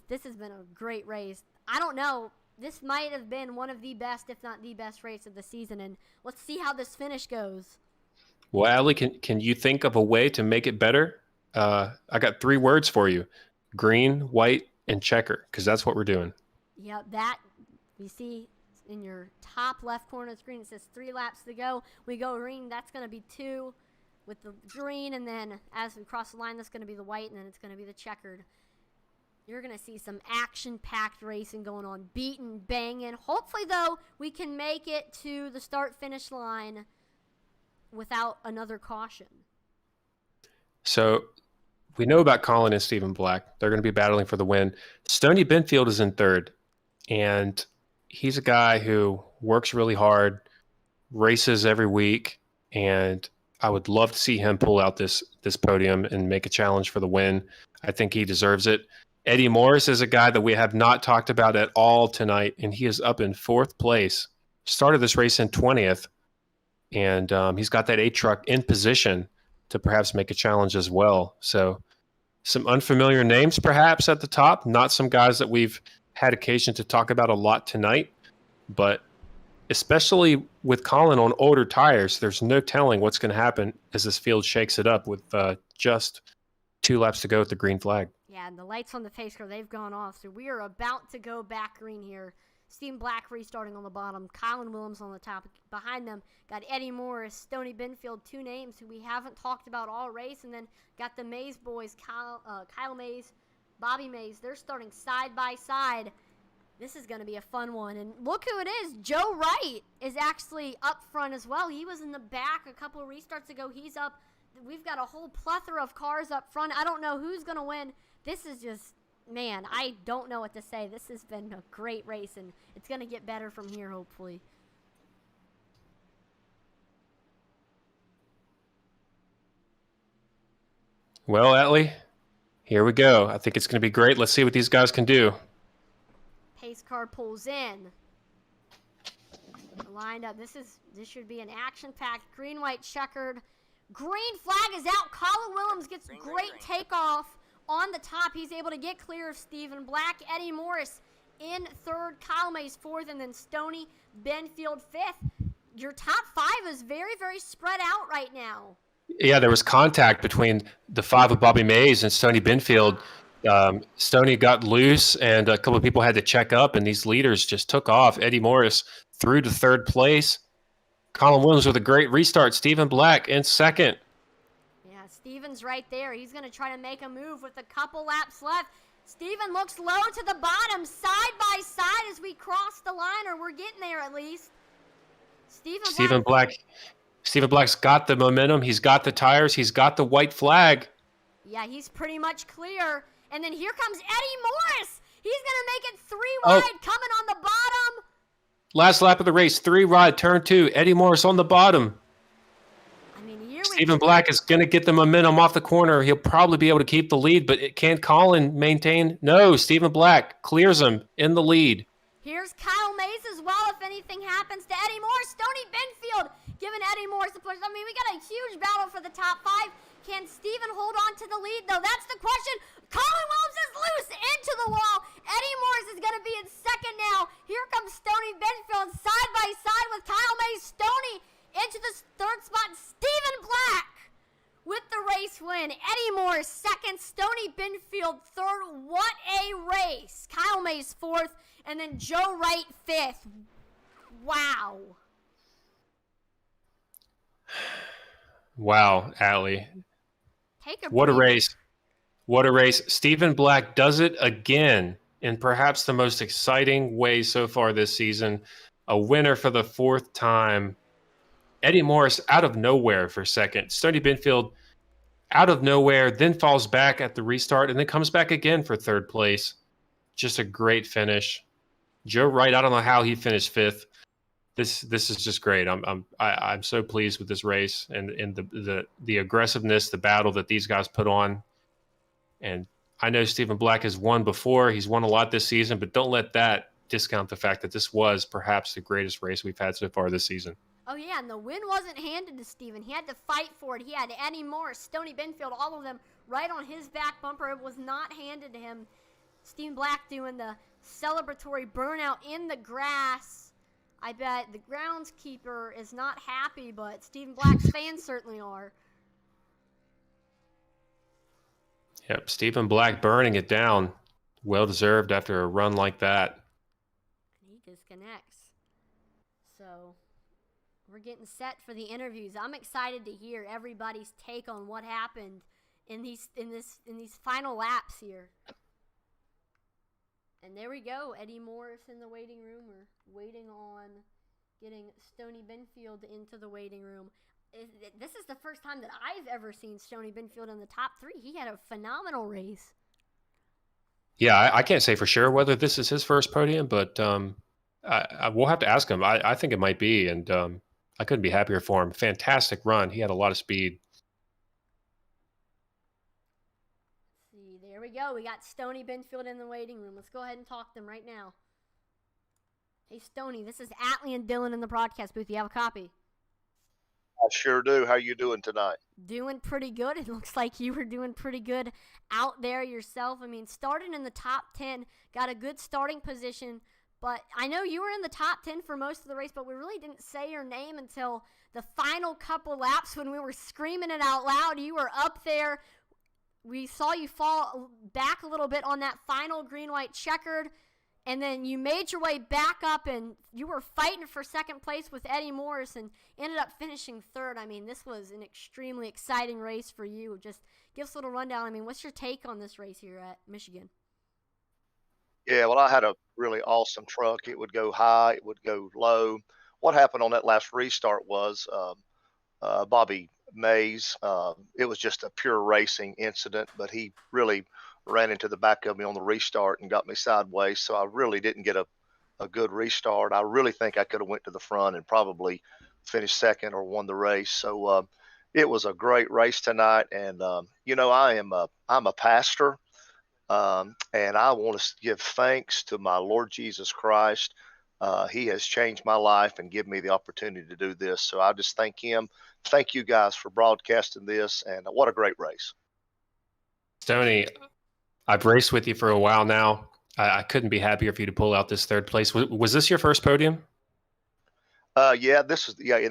This has been a great race. I don't know. This might have been one of the best, if not the best race of the season. And let's see how this finish goes. Well, Allie, can you think of a way to make it better? I got 3 words for you: green, white, and checker, because that's what we're doing. Yep, that you see in your top left corner of the screen. It says 3 laps to go. We go green. That's going to be 2 with the green, and then as we cross the line, that's going to be the white, and then it's going to be the checkered. You're going to see some action-packed racing going on, beating, banging. Hopefully, though, we can make it to the start-finish line without another caution. So we know about Colin and Stephen Black. They're going to be battling for the win. Stony Benfield is in third, and he's a guy who works really hard, races every week, and I would love to see him pull out this podium and make a challenge for the win. I think he deserves it. Eddie Morris is a guy that we have not talked about at all tonight, and he is up in 4th place. Started this race in 20th, and he's got that 8 truck in position to perhaps make a challenge as well. So some unfamiliar names perhaps at the top, not some guys that we've had occasion to talk about a lot tonight, but especially with Colin on older tires, there's no telling what's going to happen as this field shakes it up with just 2 laps to go with the green flag. Yeah, and the lights on the pace car, they've gone off, so we are about to go back green here. Stephen Black restarting on the bottom, Colin Williams on the top. Behind them, got Eddie Morris, Stoney Benfield, 2 names who we haven't talked about all race, and then got the Mays boys, Kyle Mays, Bobby Mays. They're starting side by side. This is going to be a fun one. And look who it is. Joe Wright is actually up front as well. He was in the back a couple of restarts ago. He's up. We've got a whole plethora of cars up front. I don't know who's going to win. This is just, man, I don't know what to say. This has been a great race, and it's going to get better from here, hopefully. Well, Atlee, here we go. I think it's going to be great. Let's see what these guys can do. Pace car pulls in. Lined up. This should be an action-packed green-white checkered. Green flag is out. Colin Williams gets great takeoff on the top. He's able to get clear of Stephen Black. Eddie Morris in 3rd. Kyle Mays 4th, and then Stoney Benfield 5th. Your top 5 is very, very spread out right now. Yeah, there was contact between the 5 of Bobby Mays and Stoney Benfield. Stoney got loose, and a couple of people had to check up, and these leaders just took off. Eddie Morris through to 3rd place. Colin Williams with a great restart. Stephen Black in 2nd. Yeah, Stephen's right there. He's going to try to make a move with a couple laps left. Stephen looks low to the bottom, side by side as we cross the line, or we're getting there at least. Stephen Black's got the momentum. He's got the tires. He's got the white flag. Yeah, he's pretty much clear. And then here comes Eddie Morris. He's going to make it 3 wide, coming on the bottom. Last lap of the race, 3 wide, turn 2. Eddie Morris on the bottom. I mean, Stephen Black is going to get the momentum off the corner. He'll probably be able to keep the lead, but can Colin maintain? No, Stephen Black clears him in the lead. Here's Kyle Mays as well if anything happens to Eddie Morris. Stoney Benfield giving Eddie Morris the push. I mean, we got a huge battle for the top 5. Can Stephen hold on to the lead, though? That's the question. Colin Williams is loose into the wall. Eddie Morris is going to be in 2nd now. Here comes Stoney Benfield side by side with Kyle Mays. Stoney into the 3rd spot. Stephen Black with the race win. Eddie Morris 2nd. Stoney Benfield 3rd. What a race. Kyle Mays 4th. And then Joe Wright 5th. Wow. Wow, Atlee. What a race. What a race. Stephen Black does it again in perhaps the most exciting way so far this season. A winner for the 4th time. Eddie Morris out of nowhere for 2nd. Stoney Benfield out of nowhere, then falls back at the restart, and then comes back again for 3rd place. Just a great finish. Joe Wright, I don't know how he finished 5th. This is just great. I'm so pleased with this race and the aggressiveness, the battle that these guys put on. And I know Stephen Black has won before. He's won a lot this season, but don't let that discount the fact that this was perhaps the greatest race we've had so far this season. Oh, yeah, and the win wasn't handed to Stephen. He had to fight for it. He had Eddie Morris, Stoney Benfield, all of them right on his back bumper. It was not handed to him. Stephen Black doing the celebratory burnout in the grass. I bet the groundskeeper is not happy, but Stephen Black's fans certainly are. Yep, Stephen Black burning it down. Well-deserved after a run like that. He disconnects. So we're getting set for the interviews. I'm excited to hear everybody's take on what happened in these final laps here. And there we go. Eddie Morris in the waiting room. We're waiting on getting Stoney Benfield into the waiting room. This is the first time that I've ever seen Stoney Benfield in the top 3. He had a phenomenal race. Yeah, I can't say for sure whether this is his first podium, but we'll have to ask him. I think it might be, and I couldn't be happier for him. Fantastic run. He had a lot of speed. See, there we go. We got Stony Benfield in the waiting room. Let's go ahead and talk to them right now. Hey, Stony, this is Atlee and Dylan in the broadcast booth. You have a copy? I sure do. How you doing tonight? Doing pretty good. It looks like you were doing pretty good out there yourself. I mean, starting in the top 10, got a good starting position. But I know you were in the top 10 for most of the race, but we really didn't say your name until the final couple laps when we were screaming it out loud. You were up there. We saw you fall back a little bit on that final green-white checkered. And then you made your way back up, and you were fighting for second place with Eddie Morris and ended up finishing third. I mean, this was an extremely exciting race for you. Just give us a little rundown. I mean, what's your take on this race here at Michigan? Yeah, well, I had a really awesome truck. It would go high, it would go low. What happened on that last restart was Bobby Mays, it was just a pure racing incident, but he really ran into the back of me on the restart and got me sideways. So I really didn't get a good restart. I really think I could have went to the front and probably finished second or won the race. So it was a great race tonight. And, I'm a pastor, and I want to give thanks to my Lord Jesus Christ. He has changed my life and given me the opportunity to do this. So I just thank him. Thank you guys for broadcasting this. And what a great race. Stoney, I've raced with you for a while now. I couldn't be happier for you to pull out this third place. Was this your first podium? In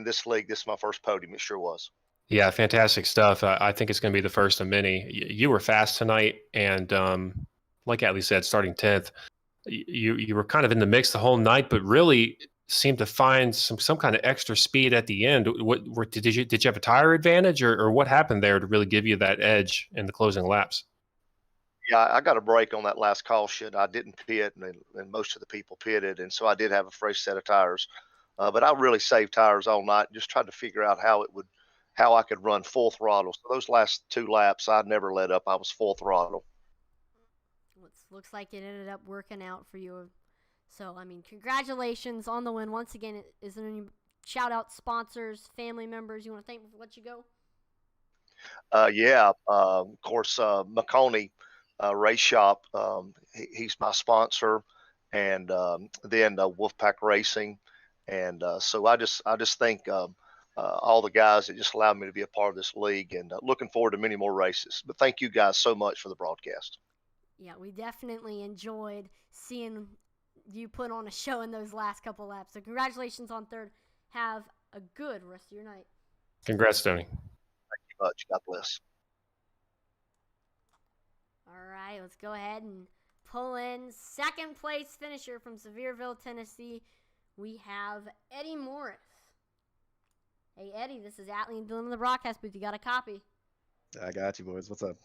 this league, this is my first podium. It sure was. Yeah, fantastic stuff. I think it's going to be the first of many. You were fast tonight, and like Atlee said, starting 10th, you were kind of in the mix the whole night, but really seemed to find some kind of extra speed at the end. Did you have a tire advantage, or what happened there to really give you that edge in the closing laps? Yeah, I got a break on that last caution. I didn't pit, and most of the people pitted, and so I did have a fresh set of tires. But I really saved tires all night, just tried to figure out how I could run full throttle. So those last 2 laps, I never let up. I was full throttle. Looks like it ended up working out for you. So, I mean, congratulations on the win. Once again, is there any shout-out sponsors, family members you want to thank before we let you go? Of course, McConey Race Shop, he's my sponsor, and then Wolfpack Racing. And so I just thank all the guys that just allowed me to be a part of this league, and looking forward to many more races. But thank you guys so much for the broadcast. Yeah, we definitely enjoyed seeing you put on a show in those last couple laps. So congratulations on third. Have a good rest of your night. Congrats, Tony. Thank you much. God bless. All right, let's go ahead and pull in second place finisher from Sevierville, Tennessee. We have Eddie Morris. Hey, Eddie, this is Atlee and Dylan in the broadcast booth. You got a copy? I got you, boys. What's up?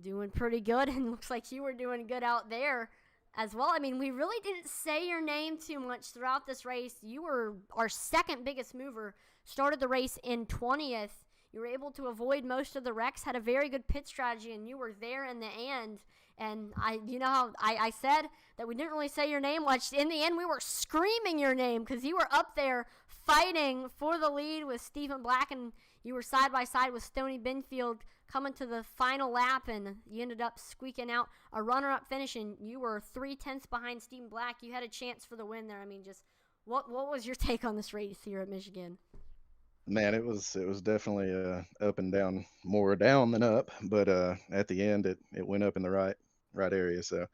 Doing pretty good, and looks like you were doing good out there as well. I mean, we really didn't say your name too much throughout this race. You were our second biggest mover, started the race in 20th. You were able to avoid most of the wrecks, had a very good pit strategy, and you were there in the end. And I said that we didn't really say your name much. In the end, we were screaming your name because you were up there fighting for the lead with Stephen Black, and you were side by side with Stony Benfield coming to the final lap, and you ended up squeaking out a runner-up finish, and you were 3/10 behind Stephen Black. You had a chance for the win there. I mean, just what was your take on this race here at Michigan? Man, it was definitely up and down, more down than up, but at the end it went up in the right area. So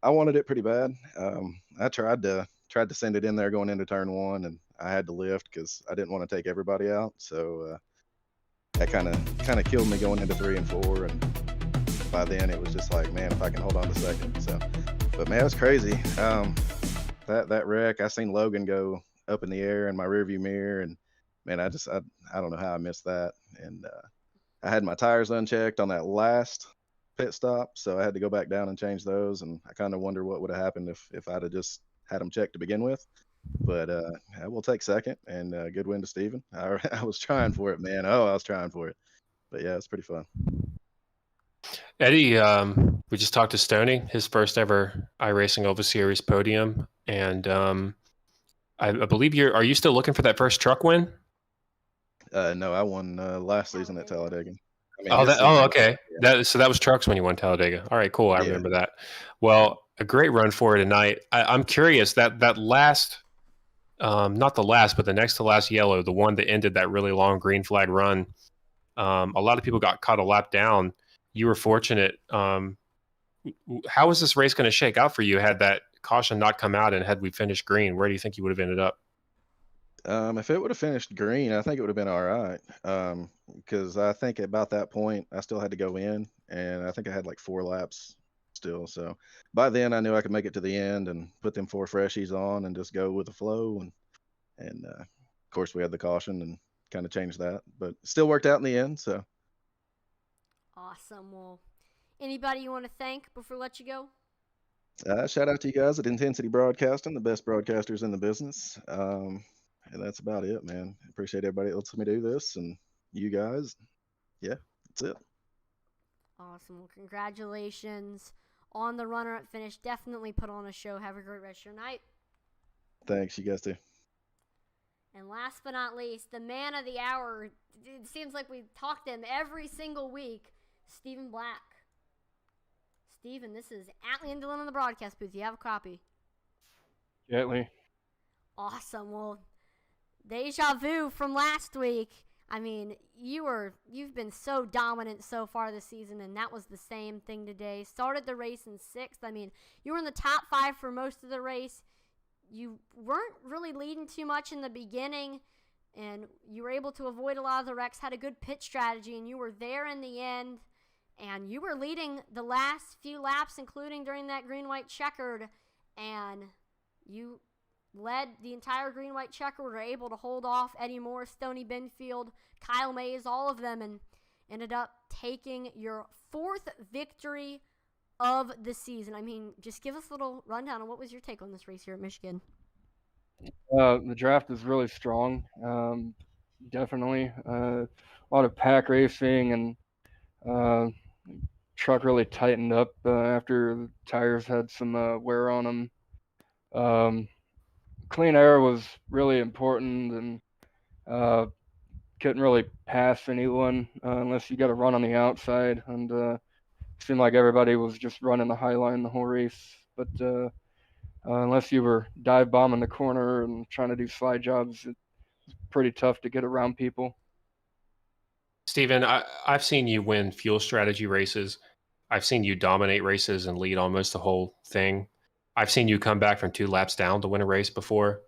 I wanted it pretty bad. I tried to send it in there going into turn 1, and I had to lift because I didn't want to take everybody out. So that kind of killed me going into 3 and 4, and by then it was just like, man, if I can hold on to second. So, but man, it was crazy. That wreck, I seen Logan go up in the air in my rearview mirror, and man, I don't know how I missed that. And I had my tires unchecked on that last pit stop, so I had to go back down and change those. And I kind of wonder what would have happened if I'd have just had them checked to begin with. But I will take second, and good win to Steven. I was trying for it, man. I was trying for it. But yeah, it's pretty fun. Eddie, we just talked to Stoney, his first ever iRacing Oval Series podium, and I believe are you still looking for that first truck win? No, I won last season at Talladega. I mean, Oh, this that. Oh, season. okay. That was trucks when you won Talladega. All right, cool. I Yeah. remember that. Well, a great run for you tonight. I'm curious that last, not the last, but the next to last yellow, the one that ended that really long green flag run. A lot of people got caught a lap down. You were fortunate. How was this race going to shake out for you had that caution not come out and had we finished green? Where do you think you would have ended up? If it would have finished green, I think it would have been all right. Because I think about that point, I still had to go in, and I think I had like 4 laps still. So by then, I knew I could make it to the end and put them 4 freshies on and just go with the flow. And of course, we had the caution and kind of changed that, but it still worked out in the end. So Awesome. Well, anybody you want to thank before I let you go? shout out to you guys at Intensity Broadcasting, the best broadcasters in the business. And that's about it, man. Appreciate everybody that lets me do this, and you guys. Yeah, that's it. Awesome. Well, congratulations on the runner-up finish. Definitely put on a show. Have a great rest of your night. Thanks, you guys too. And last but not least, the man of the hour. It seems like we talk to him every single week, Stephen Black. Stephen, this is Atlee and Dylan in the broadcast booth. You have a copy. Gently. Awesome. Well, deja vu from last week. I mean, you've been so dominant so far this season, and that was the same thing today. Started the race in 6th. I mean, you were in the top 5 for most of the race. You weren't really leading too much in the beginning, and you were able to avoid a lot of the wrecks, had a good pit strategy, and you were there in the end, and you were leading the last few laps, including during that green-white checkered, and you led the entire green-white checkered, were able to hold off Eddie Morris, Stoney Benfield, Kyle Mays, all of them, and ended up taking your 4th victory of the season. I mean, just give us a little rundown on what was your take on this race here at Michigan. The draft is really strong. Definitely. A lot of pack racing, and truck really tightened up after the tires had some wear on them. Clean air was really important, and couldn't really pass anyone unless you got to run on the outside. And seemed like everybody was just running the high line the whole race. But unless you were dive bombing the corner and trying to do slide jobs, it's pretty tough to get around people. Steven, I've seen you win fuel strategy races. I've seen you dominate races and lead almost the whole thing. I've seen you come back from 2 laps down to win a race before.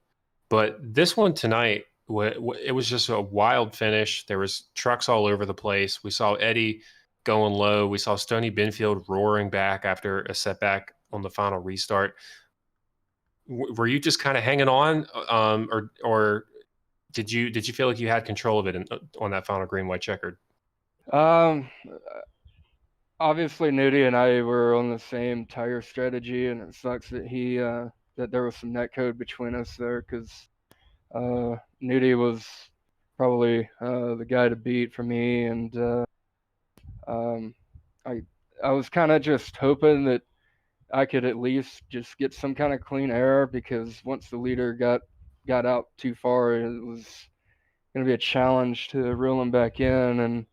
But this one tonight, it was just a wild finish. There was trucks all over the place. We saw Eddie going low. We saw Stoney Benfield roaring back after a setback on the final restart. Were you just kind of hanging on, or did you feel like you had control of it on that final green white checkered? Obviously, Nudie and I were on the same tire strategy, and it sucks that that there was some net code between us there, because Nudie was probably the guy to beat for me, and I was kind of just hoping that I could at least just get some kind of clean air, because once the leader got out too far, it was going to be a challenge to reel him back in, and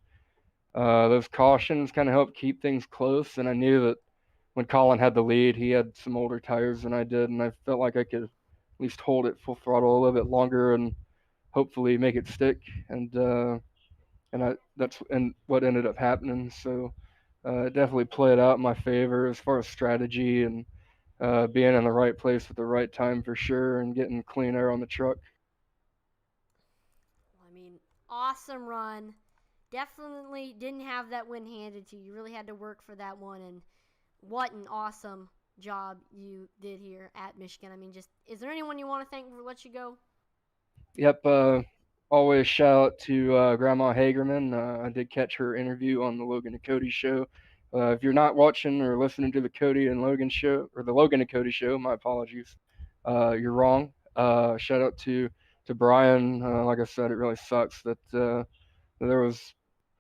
those cautions kind of helped keep things close. And I knew that when Colin had the lead, he had some older tires than I did, and I felt like I could at least hold it full throttle a little bit longer and hopefully make it stick. And that's what ended up happening. So it definitely played out in my favor as far as strategy and being in the right place at the right time for sure, and getting clean air on the truck. I mean, awesome run. Definitely didn't have that win handed to you. You really had to work for that one, and what an awesome job you did here at Michigan. I mean, just, is there anyone you want to thank before we let you go? Yep. Always shout out to Grandma Hagerman. I did catch her interview on the Logan and Cody show. If you're not watching or listening to the Cody and Logan show, or the Logan and Cody show, my apologies. You're wrong. Shout out to Brian. Like I said, it really sucks that there was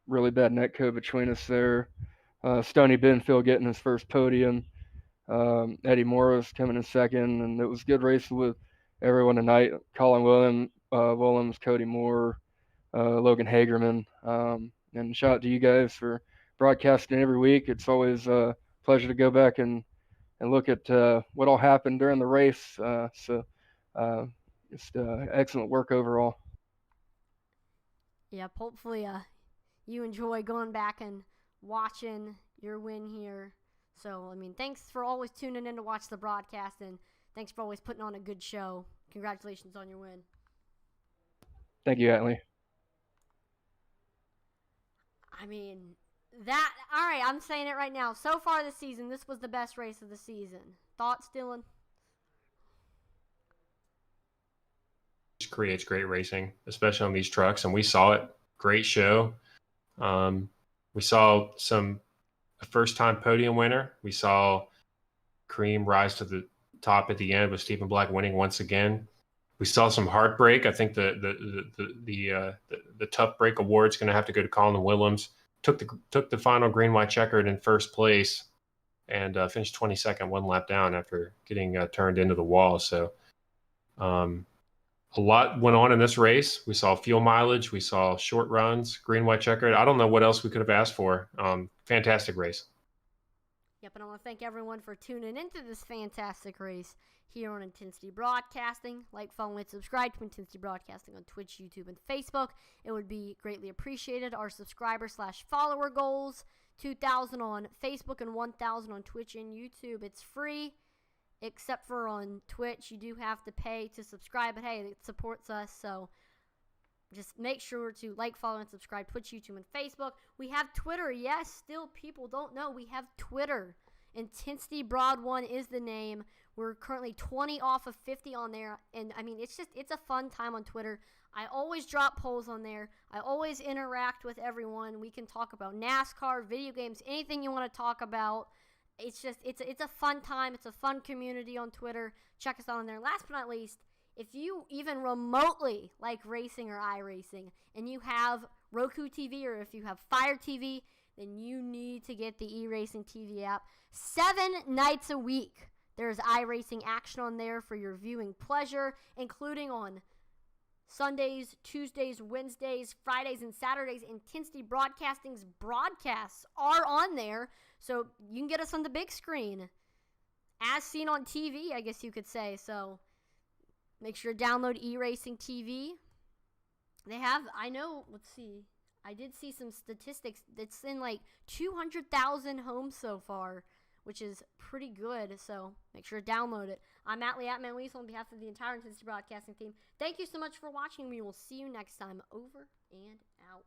really bad net code between us there. Stoney Benfield getting his first podium. Eddie Morris coming in second, and it was a good race with everyone tonight. Colin Williams, Cody Moore, Logan Hagerman. And shout out to you guys for broadcasting every week. It's always a pleasure to go back and look at what all happened during the race. Just excellent work overall. Yep, hopefully you enjoy going back and watching your win here. So, I mean, thanks for always tuning in to watch the broadcast, and thanks for always putting on a good show. Congratulations on your win. Thank you, Atlee. I mean, all right, I'm saying it right now. So far this season, this was the best race of the season. Thoughts, Dylan? Just creates great racing, especially on these trucks, and we saw it. Great show. We saw a first-time podium winner. We saw Cream rise to the top at the end with Stephen Black winning once again. We saw some heartbreak. I think the tough break award's going to have to go to Colin Willems. Took the final green white checkered in first place and finished 22nd, one lap down after getting turned into the wall. So a lot went on in this race. We saw fuel mileage. We saw short runs, green white checkered. I don't know what else we could have asked for. Fantastic race. Yep, and I want to thank everyone for tuning into this fantastic race here on Intensity Broadcasting. Like, follow, and subscribe to Intensity Broadcasting on Twitch, YouTube, and Facebook. It would be greatly appreciated. Our subscriber/follower goals, 2,000 on Facebook and 1,000 on Twitch and YouTube. It's free, except for on Twitch. You do have to pay to subscribe, but hey, it supports us, so just make sure to like, follow, and subscribe Twitch, YouTube, and Facebook. We have Twitter. Yes, still people don't know. We have Twitter. Intensity Broad 1 is the name. We're currently 20 off of 50 on there. And, I mean, it's a fun time on Twitter. I always drop polls on there. I always interact with everyone. We can talk about NASCAR, video games, anything you want to talk about. It's a fun time. It's a fun community on Twitter. Check us out on there. Last but not least, if you even remotely like racing or iRacing and you have Roku TV or if you have Fire TV, then you need to get the eRacing TV app. 7 nights a week, there's iRacing action on there for your viewing pleasure, including on Sundays, Tuesdays, Wednesdays, Fridays, and Saturdays. Intensity Broadcasting's broadcasts are on there, so you can get us on the big screen, as seen on TV, I guess you could say. So make sure to download eRacing TV. They have, let's see. I did see some statistics. It's in like 200,000 homes so far, which is pretty good. So make sure to download it. I'm Atlee @ManWeasel on behalf of the entire Intensity Broadcasting team. Thank you so much for watching. We will see you next time. Over and out.